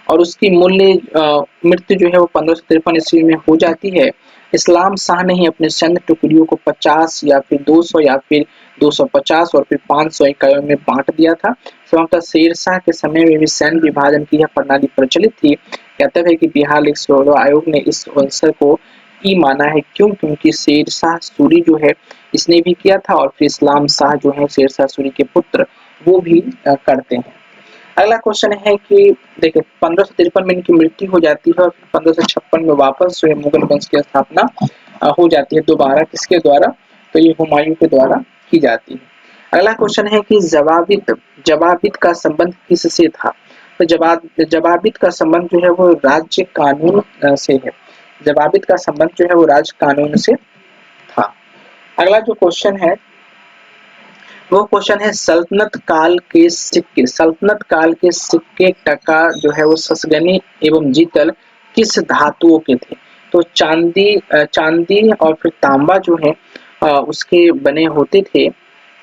और उसकी मृत्यु जो है वो 1553 ईस्वी में हो जाती है। इस्लाम शाह ने ही अपने सैन्य टुकड़ियों को 50 या फिर 200 या फिर 250 और फिर 500 इकाइयों में बांट दिया था। संभवतः शेरशाह के समय में भी सैन्य विभाजन की यह प्रणाली प्रचलित थी। कहते हैं कि बिहार लेख शोधन आयोग ने इस अवसर को ही माना है, क्यों? क्योंकि शेरशाह सूरी जो है इसने भी किया था और फिर इस्लाम शाह जो है शेरशाह सूरी के पुत्र वो भी करते हैं। अगला क्वेश्चन है कि देखिए 1553 में इनकी मृत्यु हो जाती है और 1556 में वापस जो है मुगल वंश की स्थापना हो जाती है दोबारा। किसके द्वारा? तो ये हुमायूं के द्वारा की जाती है। अगला क्वेश्चन है कि जवाबित का संबंध किससे था? तो जवाबित का संबंध जो है वो राज्य कानून से है। जवाबित का संबंध जो है वो राज्य कानून से था। अगला जो क्वेश्चन है वो क्वेश्चन है सल्तनत काल के सिक्के। सल्तनत काल के सिक्के टका जो है वो ससगनी एवं जीतल किस धातुओं के थे? तो चांदी और फिर तांबा जो है उसके बने होते थे।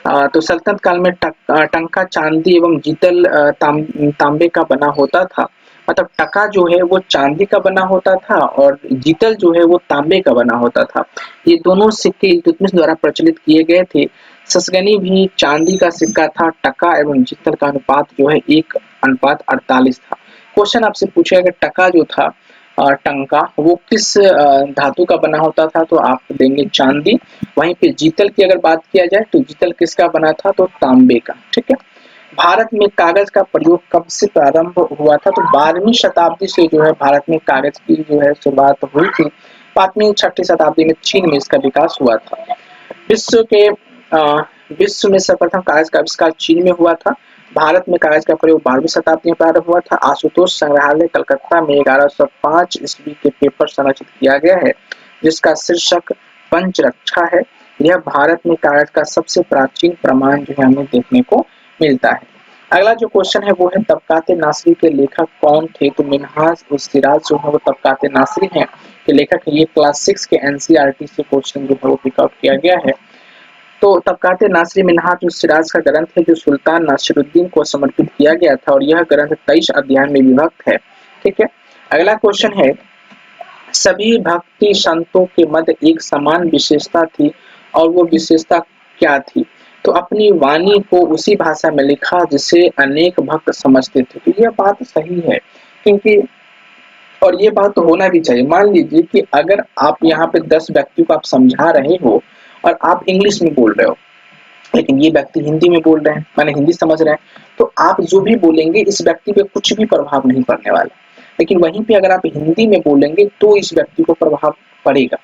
तो सल्तनत काल में टंका चांदी एवं जीतल तांबे का बना होता था। मतलब टका जो है वो चांदी का बना होता था और जीतल जो है वो तांबे का बना होता था। ये दोनों सिक्के इल्तुतमिश द्वारा प्रचलित किए गए थे। ससगनी भी चांदी का सिक्का था। टका एवं जीतल का अनुपात जो है 1:48 था। क्वेश्चन आपसे पूछेगा कि टका जो था टंका वो किस धातु का बना होता था? तो आप देंगे चांदी। वहीं पे जीतल की अगर बात किया जाए तो जीतल किसका बना था? तो तांबे का। ठीक है। भारत में कागज का प्रयोग कब से प्रारंभ हुआ था? तो 12वीं शताब्दी से जो है भारत में कागज की जो है शुरुआत हुई थी। 5वीं 6वीं शताब्दी में चीन में इसका विकास हुआ था। विश्व के विश्व में सर्वप्रथम कागज का आविष्कार चीन में हुआ था। भारत में कागज का प्रयोग 12वीं शताब्दी में प्रारंभ हुआ था। आशुतोष संग्रहालय कलकत्ता में 1105 ईस्वी के पेपर संरचित किया गया है जिसका शीर्षक पंचरक्षा है। यह भारत में कागज का सबसे प्राचीन प्रमाण जो है हमें देखने को मिलता है। अगला जो क्वेश्चन है वो है तबकाते नासरी के लेखक कौन थे? तो मिन्हाज उस सिराज जो है वो तबकाते नासरी हैं के लेखक। ये क्लास 6 के एनसीईआरटी से क्वेश्चन जो है वो पिकआउट किया गया है। तो तबकाते नासरी मिन्हाज उस सिराज का ग्रंथ है जो सुल्तान नासिरुद्दीन को समर्पित किया गया था और यह ग्रंथ 23 अध्याय में विभक्त है। ठीक है। अगला क्वेश्चन है सभी भक्ति संतों के मध्य एक समान विशेषता थी और वो विशेषता क्या थी? तो अपनी वाणी को उसी भाषा में लिखा जिसे अनेक भक्त समझते थे। तो यह बात सही है क्योंकि और ये बात तो होना भी चाहिए। मान लीजिए कि अगर आप यहाँ पे 10 व्यक्तियों को आप समझा रहे हो और आप इंग्लिश में बोल रहे हो लेकिन ये व्यक्ति हिंदी में बोल रहे हैं, माने हिंदी समझ रहे हैं, तो आप जो भी बोलेंगे इस व्यक्ति पे कुछ भी प्रभाव नहीं पड़ने वाला। लेकिन वहीं पे अगर आप हिंदी में बोलेंगे तो इस व्यक्ति को प्रभाव पड़ेगा।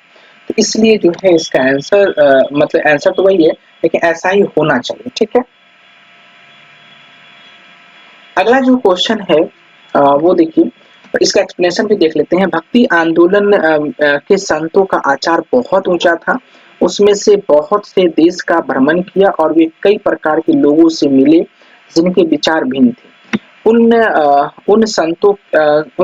तो इसलिए जो है इसका आंसर मतलब आंसर तो वही है लेकिन ऐसा ही होना चाहिए। ठीक है। अगला जो क्वेश्चन है वो देखिए इसका एक्सप्लेनेशन भी देख लेते हैं। भक्ति आंदोलन के संतों का आचार बहुत ऊंचा था। उसमें से बहुत से देश का भ्रमण किया और वे कई प्रकार के लोगों से मिले जिनके विचार भिन्न थे। उन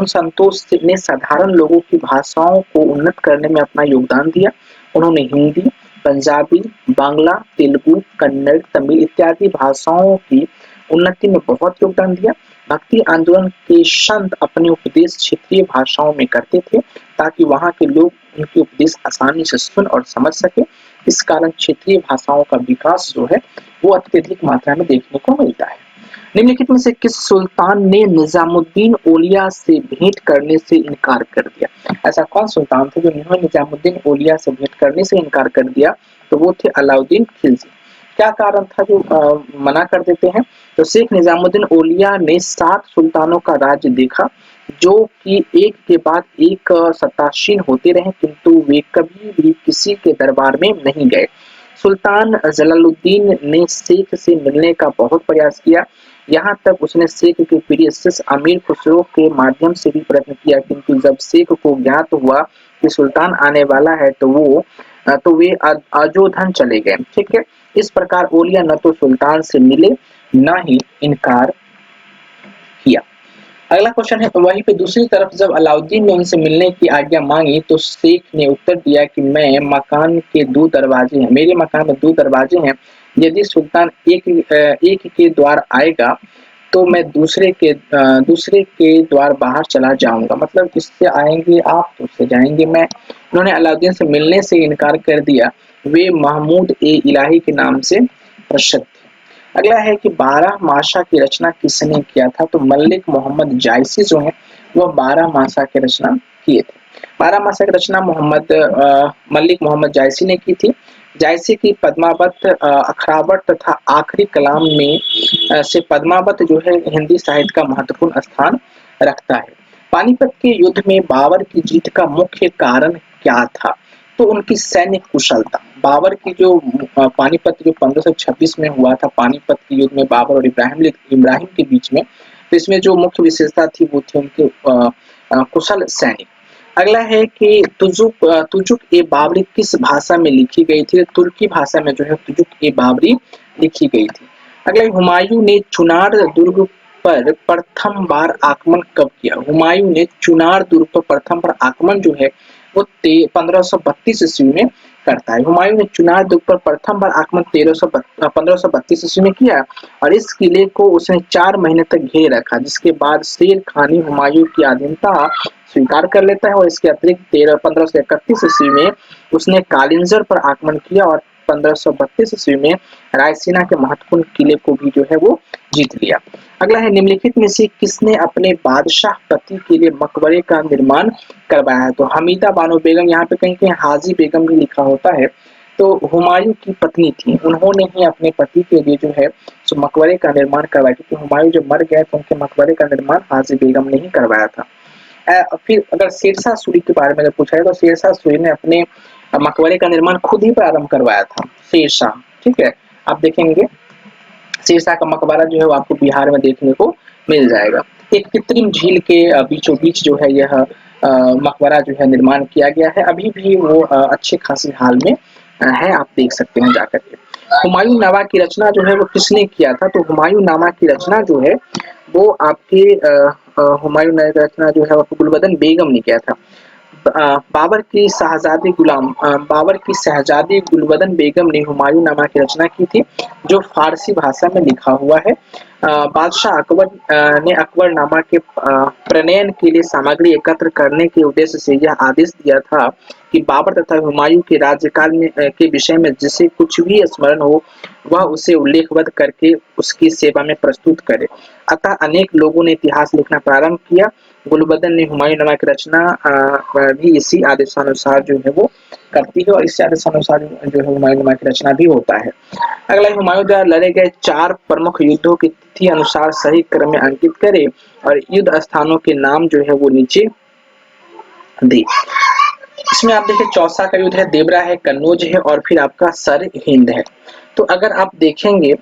संतों ने साधारण लोगों की भाषाओं को उन्नत करने में अपना योगदान दिया। उन्होंने हिंदी, पंजाबी, बांग्ला, तेलुगु, कन्नड़, तमिल इत्यादि भाषाओं की उन्नति में बहुत योगदान दिया। भक्ति आंदोलन के संत अपने उपदेश क्षेत्रीय भाषाओं में करते थे ताकि वहां के लोग उनके उपदेश आसानी से सुन और समझ सके। इस कारण क्षेत्रीय भाषाओं का विकास जो है वो अत्यधिक मात्रा में देखने को मिलता है। निम्नलिखित में से किस सुल्तान ने निजामुद्दीन औलिया से भेंट करने से इनकार कर दिया? ऐसा कौन सुल्तान थे जो निजामुद्दीन औलिया से भेंट करने से इनकार कर दिया? तो वो थे अलाउद्दीन खिलजी। क्या कारण था जो मना कर देते हैं? तो शेख निजामुद्दीन औलिया ने 7 सुल्तानों का राज्य देखा, जो कि एक के बाद एक सत्तासीन होते रहे, किंतु वे कभी भी किसी के दरबार में नहीं गए। सुल्तान जलालुद्दीन ने शेख से मिलने का बहुत प्रयास किया, यहाँ तक उसने शेख के प्रिय शिष्य अमीर खुसरो के माध्यम से भी प्रयत्न किया, किंतु जब शेख को ज्ञात हुआ कि सुल्तान आने वाला है तो वे अजोधन चले गए। ठीक है, इस प्रकार औलिया न तो सुल्तान से मिले न ही इनकार किया। अगला क्वेश्चन है, वहीं पे दूसरी तरफ जब अलाउद्दीन ने उनसे मिलने की आज्ञा मांगी तो शेख ने उत्तर दिया कि मैं मकान के 2 दरवाजे हैं, मेरे मकान में 2 दरवाजे हैं, यदि सुल्तान एक के द्वार आएगा तो मैं दूसरे के द्वार बाहर चला जाऊंगा, मतलब इससे आएंगे आप तो उससे जाएंगे मैं। उन्होंने अलाउद्दीन से मिलने से इनकार कर दिया। वे महमूद ए इलाही के नाम से प्रसिद्ध थे। अगला है कि 12 मासा की रचना किसने किया था, तो मलिक मोहम्मद जायसी जो है वह 12 मासा की रचना किए थे। 12 मासा की रचना मलिक मोहम्मद जायसी ने की थी। जायसी की पद्मावत, अखरावट तथा आखिरी कलाम में से पद्मावत जो है हिंदी साहित्य का महत्वपूर्ण स्थान रखता है। पानीपत के युद्ध में बाबर की जीत का मुख्य कारण क्या था, तो उनकी सैन्य कुशलता। बाबर की जो पानीपत जो 1526 में हुआ था, पानीपत के युद्ध में बाबर और इब्राहिम के बीच में, तो इसमें जो मुख्य विशेषता थी वो थी उनके कुशल सैनिक। अगला है कि तुजुक ए बाबरी किस भाषा में लिखी गई थी, तुर्की भाषा में जो है तुजुक ए बाबरी लिखी गई थी। अगला, हुमायूं ने चुनार दुर्ग पर प्रथम बार आक्रमण कब किया, हुमायूं ने चुनार दुर्ग पर प्रथम बार आक्रमण जो है वो 1532 ईस्वी में करता है। हुमायूं ने चुनार दुर्ग पर प्रथम बार आक्रमण 1532 ईस्वी में किया और इस किले को उसने 4 महीने तक घेरे रखा, जिसके बाद शेर खानी हुमायूं की अधीनता स्वीकार कर लेता है और इसके अतिरिक्त 1531 ईस्वी में उसने कालिंजर पर आक्रमण किया और 1532 ईस्वी में रायसीना के महत्वपूर्ण किले को भी जो है वो जीत लिया। अगला है, निम्नलिखित में से किसने अपने बादशाह पति के लिए मकबरे का निर्माण करवाया है, तो हमीदा बानो बेगम, यहाँ पे कहीं कहीं हाजी बेगम भी लिखा होता है, तो हुमायूं की पत्नी थी, उन्होंने ही अपने पति के लिए जो है सो मकबरे का निर्माण करवाया, क्योंकि हुमायूं जब मर गए तो उनके मकबरे का निर्माण हाजी बेगम ने ही करवाया था। फिर अगर शेरशाह सूरी के बारे में अगर पूछा जाए तो शेरशाह सूरी ने अपने मकबरे का निर्माण खुद ही प्रारंभ करवाया था, शेरशाह। ठीक है, आप देखेंगे शेरशाह का मकबरा जो है वो आपको बिहार में देखने को मिल जाएगा। एक कृत्रिम झील के बीचों बीच जो है यह मकबरा जो है निर्माण किया गया है, अभी भी वो अच्छे खासी हाल में है, आप देख सकते हैं जाकर के। हुमायूं नामा की रचना जो है वो किसने किया था, तो हुमायूं नामा की रचना जो है वो आपके हुमायूं नामा की रचना जो है गुलबदन बेगम ने किया था। बाबर की शहजादी गुलबदन बेगम ने हुमायूं नामा की रचना की थी, जो फारसी भाषा में लिखा हुआ है। बादशाह अकबर ने अकबरनामा के प्रणयन के लिए सामग्री एकत्र करने के उद्देश्य से यह आदेश दिया था कि बाबर तथा हुमायूं के राज्यकाल में के विषय में जिसे कुछ भी स्मरण हो वह उसे उल्लेखबद्ध करके उसकी सेवा में प्रस्तुत करे। अतः अनेक लोगों ने इतिहास लिखना प्रारंभ किया। गुलबदन ने हुमायूं नामा की रचना भी इसी आदेशानुसार जो है वो करती है और इसी आदेशानुसार जो है हुमायूं नामा की रचना भी होता है। अगला, हुमायूं द्वारा लड़े गए 4 प्रमुख युद्धों की तिथि अनुसार सही क्रम में अंकित करे और युद्ध स्थानों के नाम जो है वो नीचे दे। इसमें आप देखिए चौसा का युद्ध है, देवरा है, कन्नौज है और फिर आपका सरहिंद है। तो अगर आप देखेंगे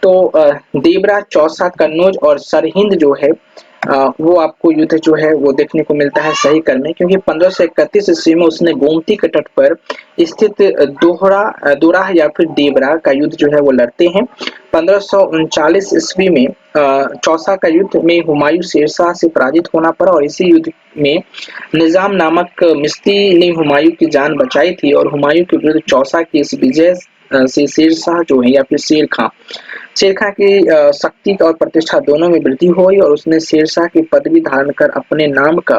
तो देवरा, चौसा, कन्नौज और सरहिंद जो है वो आपको युद्ध जो है वो देखने को मिलता है सही क्रम में, क्योंकि 1531 ईस्वी में उसने गोमती के तट पर स्थित दोराह या फिर देवरा का युद्ध जो है वो लड़ते हैं। 1539 ईस्वी में चौसा का युद्ध में हुमायूं शेरशाह से पराजित होना पड़ा और इसी युद्ध में निजाम नामक मिस्ती ने हुमायूं की जान बचाई थी और हुमायूं के विरुद्ध चौसा की इस विजय से शेरशाह जो है या फिर शेर खां की शक्ति और प्रतिष्ठा दोनों में वृद्धि हुई और उसने शेरशाह की पदवी धारण कर अपने नाम का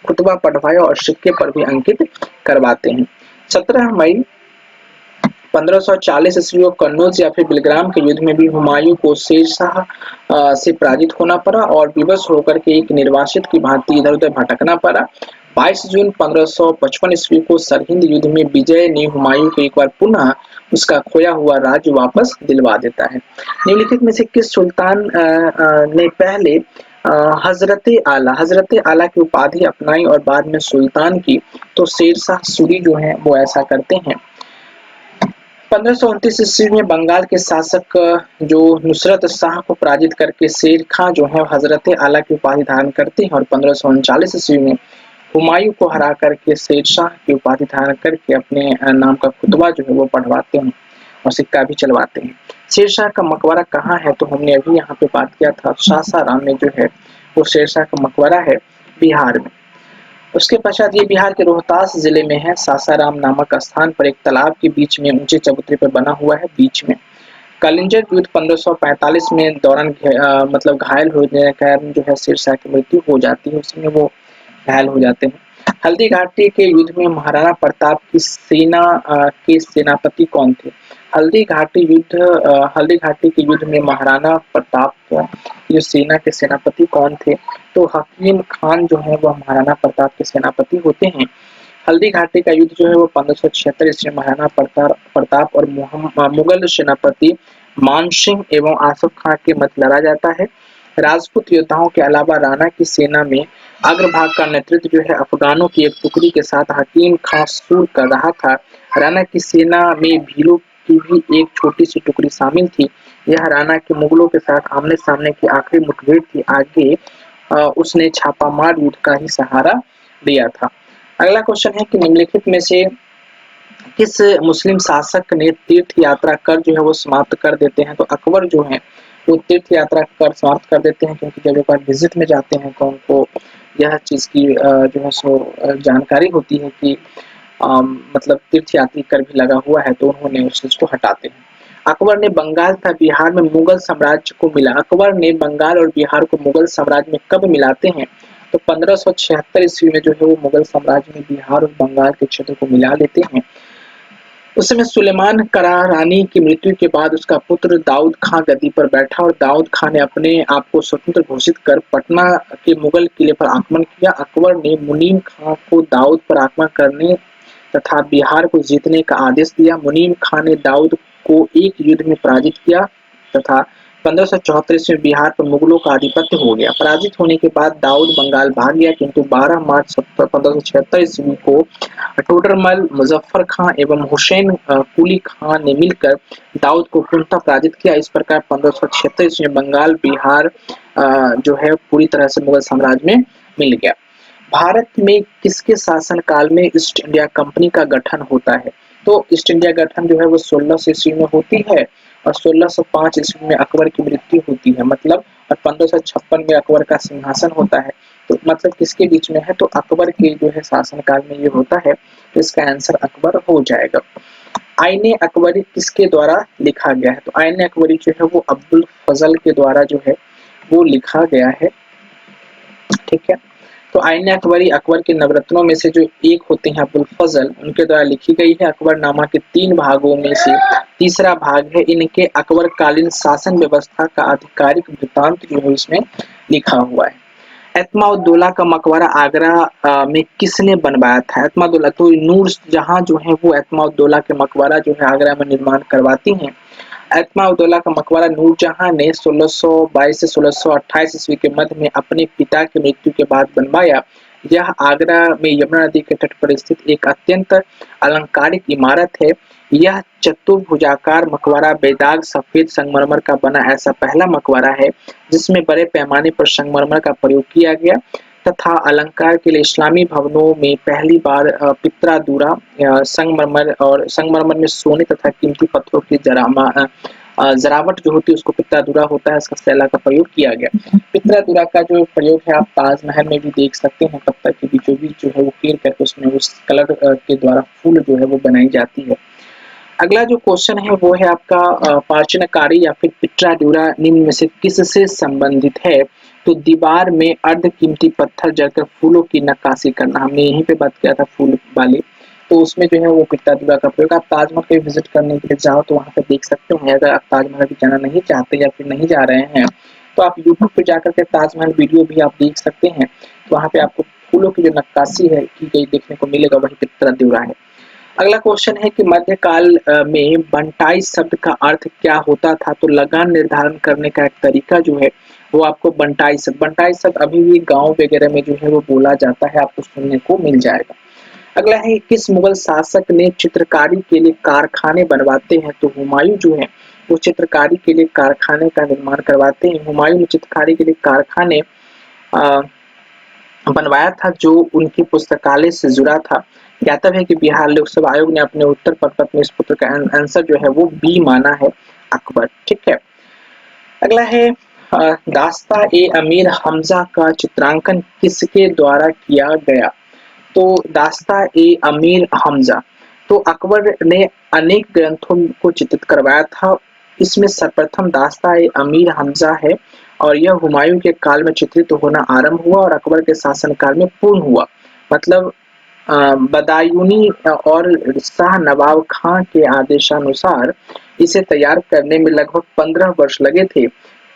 खुतबा पढ़वाया और सिक्के पर भी अंकित करवाते हैं। 17 मई 1540 ईस्वी को कन्नौज या फिर बिलग्राम के युद्ध में भी हुमायूं को शेरशाह से पराजित होना पड़ा और विवश होकर के एक निर्वासित की भांति इधर उधर भटकना पड़ा। 22 जून 1555 ईस्वी को सरहिंद युद्ध में विजय ने हुमायूं को एक बार पुनः उसका खोया हुआ राज्य वापस दिलवा देता है। निम्नलिखित में से किस सुल्तान ने पहले हजरत आला की उपाधि अपनाई और बाद में सुल्तान की? तो शेरशाह सूरी जो है वो ऐसा करते हैं। 1529 ईस्वी में बंगाल के शासक जो नुसरत शाह को पराजित करके शेर खां जो है हजरत आला की उपाधि धारण करते हैं और 1539 ईस्वी में हुमायूं को हरा करके शेरशाह की उपाधि धारण करके अपने नाम का खुतबा जो है वो पढ़वाते हैं और सिक्का भी चलवाते हैं। शेरशाह का मकबरा कहाँ है? तो हमने अभी यहाँ पे बात किया था, सासाराम में जो है वो शेरशाह का मकबरा है, बिहार में। उसके पश्चात ये बिहार के रोहतास जिले में है। सासाराम नामक स्थान पर एक तालाब के बीच में ऊंचे चबूतरे पर बना हुआ है बीच में। कलिंजर युद्ध 1545 में दौरान मतलब घायल होने के कारण जो है शेरशाह की मृत्यु हो जाती है, उसमें वो घायल हो जाते हैं। हल्दी घाटी के युद्ध में महाराणा प्रताप की सेना के सेनापति कौन थे? हल्दी घाटी के युद्ध में महाराणा प्रताप जो सेना के सेनापति कौन थे? तो हकीम खान जो है वह महाराणा प्रताप के सेनापति होते हैं। हल्दी घाटी का युद्ध जो है वो 1576 ईस्वी में महाराणा प्रताप और मुगल सेनापति मान सिंह एवं आसफ खां के मध्य लड़ा जाता है। राजपूत योद्धाओं के अलावा राणा की सेना में अग्रभाग का नेतृत्व जो है अफगानों की एक टुकड़ी के साथ हकीम खां सूर कर रहा था। राणा की सेना में भीलों की भी एक छोटी सी टुकड़ी शामिल थी। यह राणा के मुगलों के साथ आमने सामने की आखिरी मुठभेड़ थी। आगे उसने छापामार युद्ध का ही सहारा दिया था। अगला क्वेश्चन है कि निम्नलिखित में से किस मुस्लिम शासक ने तीर्थ यात्रा कर जो है वो समाप्त कर देते हैं? तो अकबर जो है वो तीर्थ यात्रा कर समाप्त कर देते हैं, क्योंकि जब एक बार विजिट में जाते हैं तो उनको यह चीज की जो है सो जानकारी होती है कि मतलब तीर्थ यात्री कर भी लगा हुआ है, तो उन्होंने उस चीज को हटाते हैं। अकबर ने बंगाल तथा बिहार में मुगल साम्राज्य को मिला। अकबर ने बंगाल और बिहार को मुगल साम्राज्य में कब मिलाते हैं? तो 1576 ईस्वी में जो है वो मुगल साम्राज्य में बिहार और बंगाल के क्षेत्र को मिला लेते हैं। उस समय सुलेमान करारानी की मृत्यु के बाद उसका पुत्र दाऊद खां गद्दी पर बैठा और दाऊद खां ने अपने आप को स्वतंत्र घोषित कर पटना के मुगल किले पर आक्रमण किया। अकबर ने मुनीम खां को दाऊद पर आक्रमण करने तथा बिहार को जीतने का आदेश दिया। मुनीम खां ने दाऊद को एक युद्ध में पराजित किया तथा 1574 ईस्वी में बिहार पर मुगलों का आधिपत्य हो गया। पराजित होने के बाद दाऊद बंगाल भाग गया, किंतु 12 मार्च 1576 ईस्वी को टोडरमल, मुजफ्फर खां एवं हुसैन कुली खां ने मिलकर दाऊद को पुनः पराजित किया। इस प्रकार 1576 ईस्वी में बंगाल बिहार जो है पूरी तरह से मुगल साम्राज्य में मिल गया। भारत में किसके शासनकाल में ईस्ट इंडिया कंपनी का गठन होता है? तो ईस्ट इंडिया गठन जो है वो 1600 ईस्वी में होती है और 1605 ईस्वी में अकबर की मृत्यु होती है, मतलब और 1556 में अकबर का सिंहासन होता है। तो मतलब किसके बीच में है? तो अकबर के जो है शासनकाल में ये होता है, तो इसका आंसर अकबर हो जाएगा। आईने अकबरी किसके द्वारा लिखा गया है? तो आईने अकबरी जो है वो अब्दुल फजल के द्वारा जो है वो लिखा गया है। ठीक है, तो आईने अकबरी अकबर के नवरत्नों में से जो एक होते हैं अब्दुल फजल, उनके द्वारा लिखी गई है। अकबरनामा के 3 भागों में से तीसरा भाग है। इनके अकबरकालीन शासन व्यवस्था का आधिकारिक वृत्तांत जो है इसमें लिखा हुआ है। एतमाउद्दौला का मकबरा आगरा में किसने बनवाया था? एतमाउद्दौला तो नूर जहां जो है वो एतमाउद्दौला के मकबरा जो है आगरा में निर्माण करवाती हैं। एतमाउद्दौला का मकबरा नूरजहां ने 1622 से 1628 ईस्वी के मध्य में अपने पिता की मृत्यु के बाद बनवाया। यह आगरा में यमुना नदी के तट पर स्थित एक अत्यंत अलंकारिक इमारत है। यह चतुर्भुजाकार मकबरा बेदाग सफेद संगमरमर का बना ऐसा पहला मकबरा है जिसमें बड़े पैमाने पर संगमरमर का प्रयोग किया गया तथा अलंकार के लिए इस्लामी भवनों में पहली बार पित्रा-दूरा संगमरमर में सोने तथा कीमती पत्थरों की जरावट जो होती है उसको पित्रा-दूरा होता है, इसका सैला का प्रयोग किया गया। पित्रा-दूरा का जो प्रयोग है आप ताजमहल में भी देख सकते हैं, पत्थर के बीचों बीच जो है वो कील करके उसमें उस कलर के द्वारा फूल जो है वो बनाई जाती है। अगला जो क्वेश्चन है वो है आपका पाचनकारी या फिर पिट्राड्यूरा निम्न में से किससे संबंधित है? तो दीवार में अर्ध कीमती पत्थर जड़कर फूलों की नक्काशी करना, हमने यहीं पे बात किया था फूल वाली, तो उसमें जो है वो पिट्राड्यूरा का प्रयोग। आप ताजमहल पे विजिट करने के लिए जाओ तो वहाँ पे देख सकते हैं। अगर आप ताजमहल भी जाना नहीं चाहते या फिर नहीं जा रहे हैं तो आप यूट्यूब पे जाकर के ताजमहल वीडियो भी आप देख सकते हैं, तो वहाँ पे आपको फूलों की जो नक्काशी है की गई देखने को मिलेगा वही चित्रद्युरा है। अगला क्वेश्चन है कि मध्यकाल में बंटाई शब्द का अर्थ क्या होता था? तो लगान निर्धारण करने का एक तरीका जो है वो आपको बंटाई शब्द अभी भी गाँव वगैरह में जो है वो बोला जाता है, आपको सुनने को मिल जाएगा। अगला है किस मुगल शासक ने चित्रकारी के लिए कारखाने बनवाते हैं? तो हुमायूं जो है वो चित्रकारी के लिए कारखाने का निर्माण करवाते हैं। हुमायूं ने चित्रकारी के लिए कारखाने अ, बनवाया था जो उनकी पुस्तकालय से जुड़ा था। ज्ञातव्य है कि बिहार लोक सेवा आयोग ने अपने उत्तर पत्र में इस पुत्र का आंसर जो है वो बी माना है, अकबर। ठीक है। अगला है दास्ता ए अमीर हमजा का चित्रांकन किसके द्वारा किया गया? तो दास्ता ए अमीर हमजा तो अकबर ने अनेक ग्रंथों को चित्रित करवाया था। इसमें सर्वप्रथम दास्ता ए अमीर हमजा है और यह हुमायूं के काल में चित्रित होना आरंभ हुआ और अकबर के शासनकाल में पूर्ण हुआ। मतलब बदायूनी और शाह नवाब खां के आदेशानुसार इसे तैयार करने में लगभग 15 वर्ष लगे थे।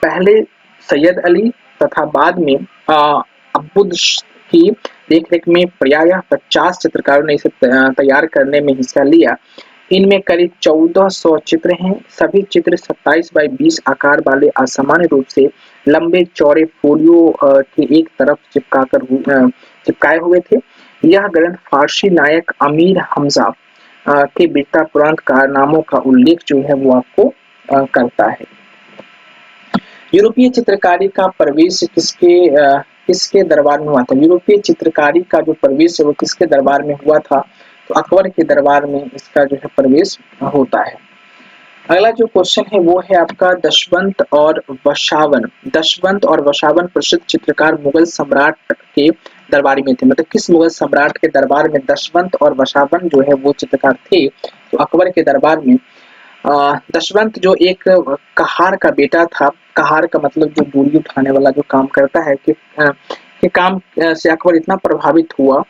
पहले सैयद अली तथा बाद में अब्बुद की देखरेख में प्रायः 50 चित्रकारों ने इसे तैयार करने में हिस्सा लिया। इनमें करीब 1400 चित्र हैं। सभी चित्र 27 बाई 20 आकार वाले असामान्य रूप से लंबे चौड़े फोलियो के एक तरफ चिपकाए हुए थे। यह ग्रंथ फारसी नायक अमीर हमजा के वीरतापुरांत कारनामों का उल्लेख जो है वो आपको करता है। यूरोपीय चित्रकारी का प्रवेश किसके दरबार में हुआ था? यूरोपीय चित्रकारी का जो प्रवेश है वो किसके दरबार में हुआ था? तो अकबर के दरबार में इसका जो है प्रवेश होता है। अगला जो क्वेश्चन है वो है आपका दशवंत और वशावन। दशवंत और वशावन प्रसिद्ध चित्रकार मुगल सम्राट के दरबारी में थे। मतलब किस मुगल सम्राट के दरबार में दशवंत और वशावन जो है वो चित्रकार थे? तो अकबर के दरबार में दशवंत जो एक कहार का बेटा था। कहार का मतलब जो बोरी उठाने वाला जो काम करता है कि काम से अकबर इतना प्रभावित हुआ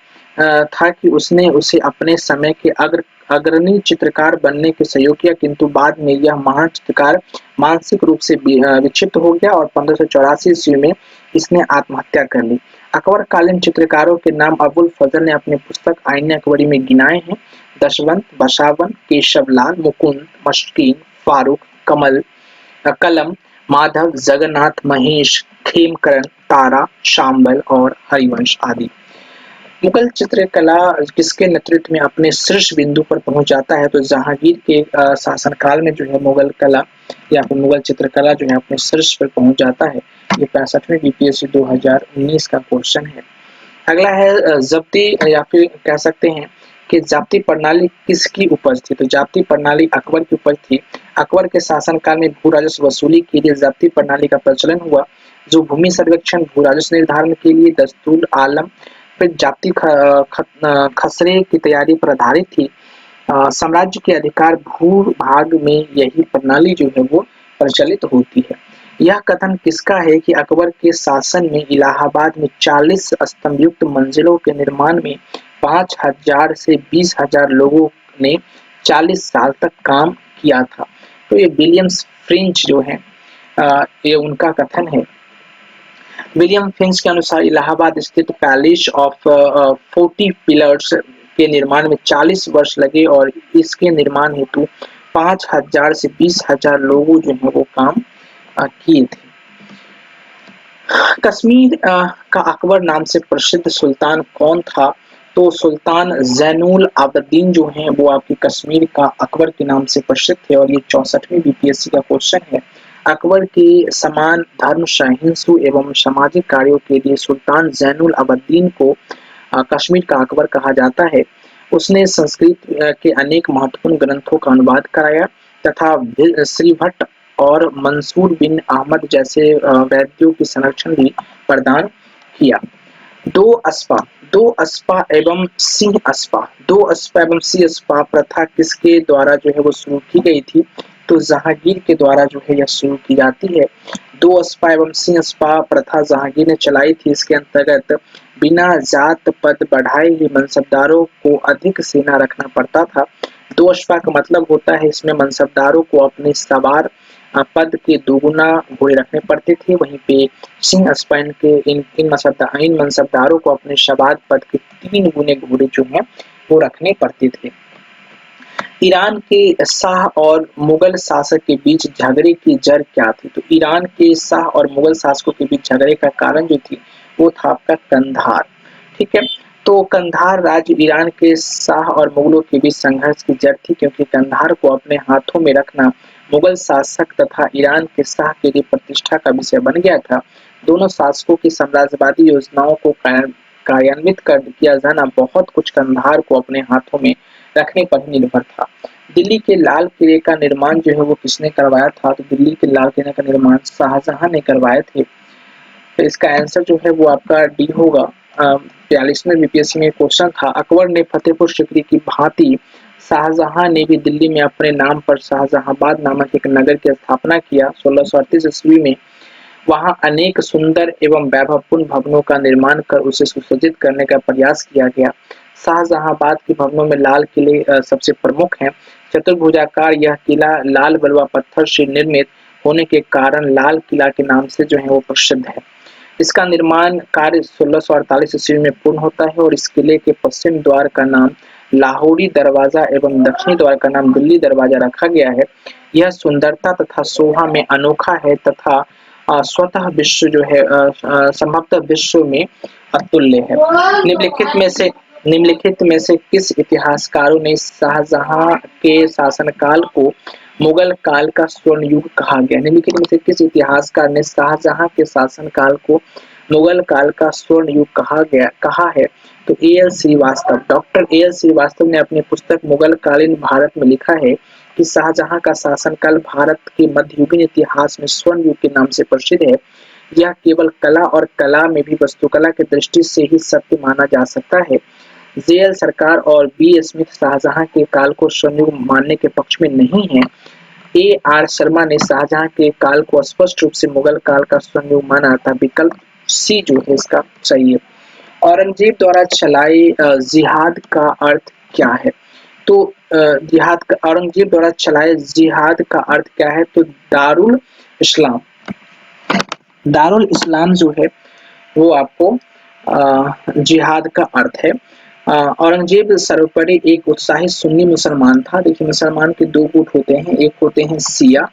था कि उसने उसे अपने समय के अग्रणी चित्रकार बनने के सहयोग किया, किंतु बाद में यह महान चित्रकार मानसिक रूप से विक्षिप्त हो गया और 1584 ईस्वी में इसने आत्महत्या कर ली। अकबर कालीन चित्रकारों के नाम अबुल फजल ने अपनी पुस्तक आईने अकबरी में गिनाए हैं। दशवंत, बसावन, केशवलाल, मुकुंद, मशकीन, फारूक, कलम, माधव, जगन्नाथ, महेश, खेमकरण, तारा, शांबल और हरिवंश आदि। मुगल चित्रकला किसके नेतृत्व में अपने शीर्ष बिंदु पर पहुंच जाता है? तो जहांगीर के शासनकाल में जो है मुगल कला या फिर मुगल चित्रकला जो है अपने शीर्ष पर पहुंच जाता है। ये 65वें बीपीएससी 2019 का क्वेश्चन है। अगला है जब्ती या फिर कह सकते हैं कि जाप्ती प्रणाली किसकी उपज थी? तो जाप्ती प्रणाली अकबर की उपज थी। अकबर के शासनकाल में भू राजस्व वसूली के लिए जाप्ती प्रणाली का प्रचलन हुआ, जो भूमि सर्वेक्षण, भू राजस्व निर्धारण के लिए दस्तूर आलम फिर जाप्ती खसरे की तैयारी पर आधारित थी। साम्राज्य के अधिकार भूभाग में यही प्रणाली जो है वो प्रचलित होती है। यह कथन किसका है कि अकबर के शासन में इलाहाबाद में 40 स्तंभ युक्त मंजिलों के निर्माण में 5000 से 20,000 लोगों ने 40 साल तक काम किया था? तो ये विलियम्स फ्रिंच जो है ये उनका कथन है। विलियम फिंच के अनुसार इलाहाबाद स्थित पैलेस ऑफ 40 पिलर्स के निर्माण में 40 वर्ष लगे और इसके निर्माण हेतु 5000 से 20,000 लोगों जो है वो काम किए थे। कश्मीर का अकबर नाम से प्रसिद्ध सुल्तान कौन था? तो सुल्तान जैनुल आबदीन जो हैं वो आपकी कश्मीर का अकबर के नाम से प्रसिद्ध थे और ये 64वें बीपीएससी का क्वेश्चन है। अकबर के समान धर्म सहिष्णु एवं सामाजिक कार्यों के लिए सुल्तान जैनुल आबदीन को कश्मीर का अकबर कहा जाता है। उसने संस्कृत के अनेक महत्वपूर्ण ग्रंथों का अनुवाद कराया तथा श्रीभट्ट और मंसूर बिन अहमद जैसे वैद्यों की संरक्षण भी प्रदान किया। दो अस्पा एवं सिंह अस्पा प्रथा किसके द्वारा जो है वो शुरू की गई थी? तो जहांगीर के द्वारा जो है यह शुरू की जाती है। दो अस्पा एवं सिंह अस्पा प्रथा जहांगीर ने चलाई थी। इसके अंतर्गत बिना जात पद बढ़ाए ही मनसबदारों को अधिक सेना रखना पड़ता था। दो अश्वा का मतलब होता है इसमें मनसबदारों को अपने सवार पद के दोगुना घोड़े रखने पड़ते थे। वहीं पे सिंह स्पेन के इन मनसबदारों को अपने सवार पद के 3 गुने घोड़े जो हैं वो रखने पड़ते थे। ईरान के शाह और मुगल शासक के बीच झगड़े की जड़ क्या थी? तो ईरान के शाह और मुगल शासकों के बीच झगड़े का कारण जो थी वो था आपका कंधार। ठीक है, तो कंधार राज्य ईरान के शाह और मुगलों के बीच संघर्ष की जड़ थी, क्योंकि कंधार को अपने हाथों में रखना मुगल शासक तथा ईरान के शाह के लिए प्रतिष्ठा का विषय बन गया था। दोनों शासकों की साम्राज्यवादी योजनाओं को कार्यान्वित कर किया जाना बहुत कुछ कंधार को अपने हाथों में रखने पर ही निर्भर था। दिल्ली के लाल किले का निर्माण जो है वो किसने करवाया था? तो दिल्ली के लाल किले का निर्माण शाहजहां ने करवाए थे। तो इसका आंसर जो है वो आपका डी होगा। 42वें बीपीएससी में क्वेश्चन था, अकबर ने फतेहपुर सिकरी की भांति शाहजहां ने भी दिल्ली में अपने नाम पर शाहजहांबाद नामक एक नगर की स्थापना किया। 1638 ईस्वी में वहां अनेक सुंदर एवं वैभवपूर्ण भवनों का निर्माण कर उसे सुसज्जित करने का प्रयास किया गया। शाहजहांबाद के भवनों में लाल किले सबसे प्रमुख हैं। चतुर्भुजाकार यह किला लाल बलुआ पत्थर से निर्मित होने के कारण लाल किला के नाम से जो है वो प्रसिद्ध है। इसका निर्माण कार्य 1648 ईस्वी में पूर्ण होता है और इस किले के पश्चिम द्वार का नाम लाहौरी दरवाजा एवं दक्षिणी द्वार का नाम दिल्ली दरवाजा रखा गया है। यह सुंदरता तथा शोभा में अनोखा है तथा स्वतः विश्व जो है संभवतः विश्व में अतुल्य है। निम्नलिखित में से किस इतिहासकारों ने शाहजहां के शासनकाल को मुगल काल का स्वर्ण युग कहा गया? निम्नलिखित में से किस इतिहासकार ने शाहजहां के शासनकाल को मुगल काल का स्वर्ण युग कहा है? तो A L. Srivastava. Doctor A L. Srivastava ने अपनी पुस्तक मुगल कालीन भारत में लिखा है कि शाहजहां का शासनकाल भारत के मध्ययुगीन इतिहास में स्वर्ण युग के नाम से प्रसिद्ध है। यह केवल कला और कला में भी वास्तुकला की दृष्टि से ही सत्य माना जा सकता है। जे.एल. सरकार और बी. स्मिथ शाहजहां के काल को स्वर्ण युग मानने के पक्ष में नहीं है। ए.आर. शर्मा ने शाहजहां के काल को स्पष्ट रूप से मुगल काल का स्वर्ण युग माना था। विकल्प सी जो है इसका सही है। औरंगजेब द्वारा चलाए जिहाद का अर्थ क्या है? तो औरंगजेब द्वारा चलाए जिहाद का अर्थ क्या है? तो दारुल इस्लाम। दारुल इस्लाम जो है वो आपको जिहाद का अर्थ है। औरंगजेब सर्वोपरि एक उत्साही सुन्नी मुसलमान था। देखिए, मुसलमान के 2 गुट होते हैं, एक होते हैं शिया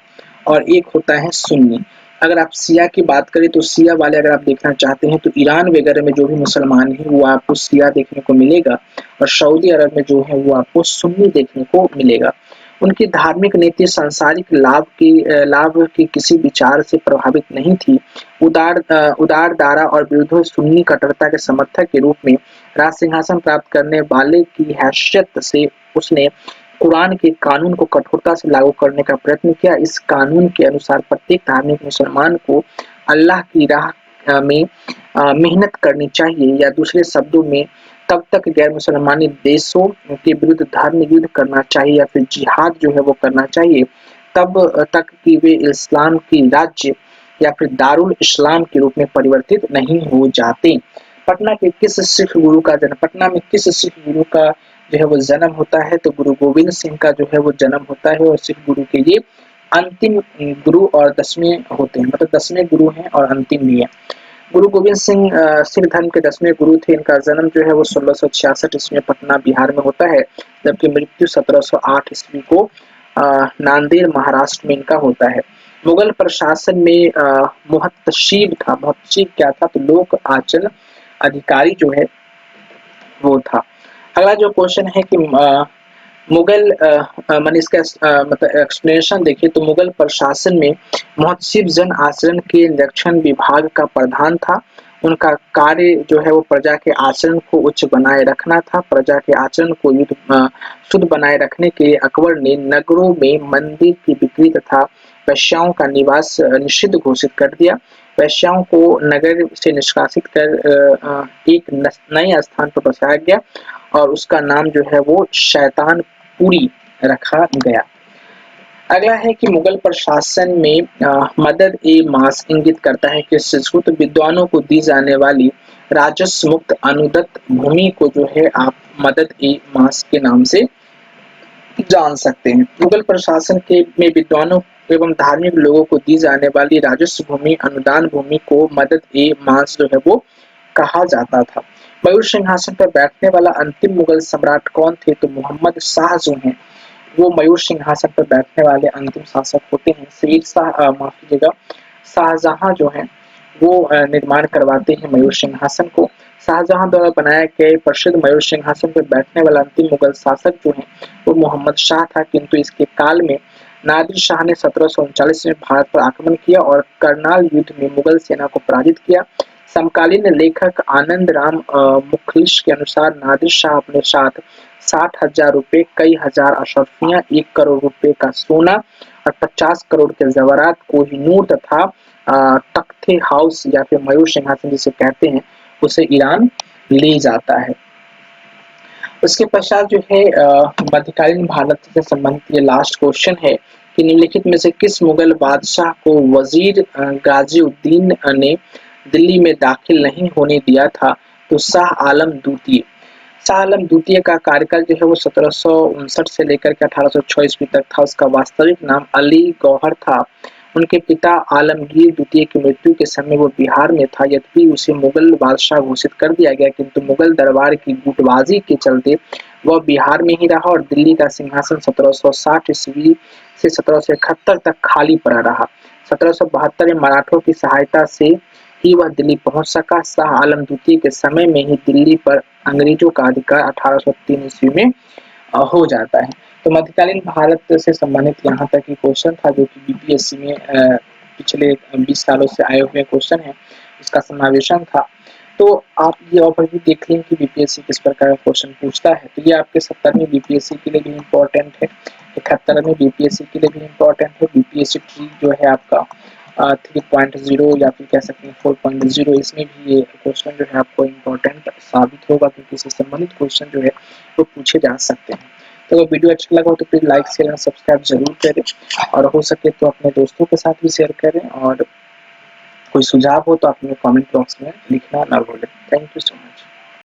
और एक होता है सुन्नी। अगर आप शिया की बात करें तो शिया वाले अगर आप देखना चाहते हैं तो ईरान वगैरह में जो भी मुसलमान हैं वो आपको शिया देखने को मिलेगा और सऊदी अरब में जो है वो आपको सुन्नी देखने को मिलेगा। उनकी धार्मिक नीति सांसारिक लाभ की किसी विचार से प्रभावित नहीं थी। उदार दारा और विरुद्ध सुन्नी कट्टरता के समर्थक के रूप में राज सिंहासन प्राप्त करने वाले की हैसियत से उसने कुरान के कानून को कठोरता से लागू करने का प्रयत्न किया। इस कानून के अनुसार प्रत्येक धार्मिक मुसलमान को अल्लाह की राह में मेहनत करनी चाहिए, या दूसरे शब्दों में तब तक गैर मुसलमानी देशों के विरुद्ध धर्म युद्ध करना चाहिए या फिर जिहाद जो है वो करना चाहिए तब तक कि वे इस्लाम की राज्य या फिर दारुल इस्लाम के रूप में परिवर्तित नहीं हो जाते। पटना में किस सिख गुरु का जो है वो जन्म होता है? तो गुरु गोविंद सिंह का जो है वो जन्म होता है और सिख गुरु के ये अंतिम गुरु और 10वें होते हैं, मतलब 10वें गुरु हैं और अंतिम भी है। गुरु गोविंद सिंह सिख धर्म के 10वें गुरु थे। इनका जन्म जो है वो 1666 ईस्वी में पटना बिहार में होता है, जबकि मृत्यु 1708 ईस्वी को नांदेड़ महाराष्ट्र में इनका होता है। मुगल प्रशासन में मुहत्तशीब था। मुहत्तशीब क्या था? तो लोक आचल अधिकारी जो है वो था। अगला जो क्वेश्चन है कि मुगल मैंने इसका मतलब एक्सप्लेनेशन देखिए तो मुगल प्रशासन में मुहत्तशीब जन आचरण के निरीक्षण विभाग का प्रधान था। उनका कार्य जो है वो प्रजा के आचरण को उच्च बनाए रखना था। प्रजा के आचरण को शुद्ध बनाए रखने के लिए अकबर ने नगरों में मंदिर की बिक्री तथा वैश्याओं का निवास निषिद्ध घोषित कर दिया। वैश्याओं को नगर से निष्कासित कर एक नए स्थान पर बसाया गया और उसका नाम जो है वो शैतानपुरी रखा गया। अगला है कि मुगल प्रशासन में मदद ए मास इंगित करता है कि संस्कृत विद्वानों को दी जाने वाली राजस्व मुक्त अनुदत्त भूमि को जो है आप मदद ए मास के नाम से जान सकते हैं। मुगल प्रशासन के में विद्वानों एवं धार्मिक लोगों को दी जाने वाली राजस्व भूमि, अनुदान भूमि को मदद-ए-मास जो है वो कहा जाता था। मयूर सिंहासन पर बैठने वाला अंतिम मुगल सम्राट कौन थे? तो मोहम्मद शाह जो हैं, वो मयूर सिंहासन पर बैठने वाले अंतिम शासक होते हैं। शेर शाह माफ कीजिएगा, शाहजहां जो हैं वो निर्माण करवाते हैं मयूर सिंहासन को। शाहजहां द्वारा बनाए गए प्रसिद्ध मयूर सिंहासन पर बैठने वाला अंतिम मुगल शासक जो हैं वो मोहम्मद शाह था, किंतु इसके काल में नादिर शाह ने 1739 में भारत पर आक्रमण किया और करनाल युद्ध में मुगल सेना को पराजित किया। समकालीन लेखक आनंद राम मुखलिस के अनुसार नादिर शाह अपने साथ 60,000 रुपए, कई हजार अशर्फियां, 1 करोड़ रुपए का सोना और 50 करोड़ के जवारात कोहिनूर तथा तख्ते हाउस या फिर मयूर सिंहासन जिसे कहते हैं उसे ईरान ले जाता है। उसके पश्चात जो है मध्यकालीन भारत से संबंधित ये लास्ट क्वेश्चन है कि निम्नलिखित में से किस मुगल बादशाह को वजीर गाजीउद्दीन ने दिल्ली में दाखिल नहीं होने दिया था? तो शाह आलम द्वितीय। शाह आलम द्वितीय का कार्यकाल जो है वो 1759 से लेकर के 1806 ईस्वी तक था। उसका वास्तविक नाम अली गौहर था। उनके पिता आलमगीर द्वितीय की मृत्यु के समय वो बिहार में था, यद्यपि उसे मुगल बादशाह घोषित कर दिया गया, किंतु मुगल दरबार की गुटबाजी के चलते वह बिहार में ही रहा और दिल्ली का सिंहासन 1760 ईस्वी से 1771 तक खाली पड़ा रहा। 1772 में मराठों की सहायता से ही वह दिल्ली पहुंच सका। शाह आलम द्वितीय के समय में ही दिल्ली पर अंग्रेजों का अधिकार 1803 ईस्वी में हो जाता है। तो मध्यकालीन भारत से संबंधित यहाँ तक ही क्वेश्चन था, जो कि बीपीएससी में पिछले 20 सालों से आए हुए क्वेश्चन है, उसका समावेशन था। तो आप ये ओवरव्यू देख लें कि बीपीएससी किस प्रकार का क्वेश्चन पूछता है। तो ये आपके 70वीं बीपीएससी के लिए भी इम्पोर्टेंट है, 71वीं बीपीएससी के लिए भी इम्पोर्टेंट है। बीपीएससी ट्री जो है आपका 3.0 या फिर कह सकते हैं 4.0, इसमें भी ये क्वेश्चन जो है आपको इम्पोर्टेंट साबित होगा, क्योंकि इससे संबंधित क्वेश्चन जो है वो पूछे जा सकते हैं। तो अगर वीडियो अच्छा लगा हो तो प्लीज लाइक शेयर और सब्सक्राइब जरूर करें, और हो सके तो अपने दोस्तों के साथ भी शेयर करें, और कोई सुझाव हो तो अपने कमेंट बॉक्स में लिखना ना भूलें। Thank you so much.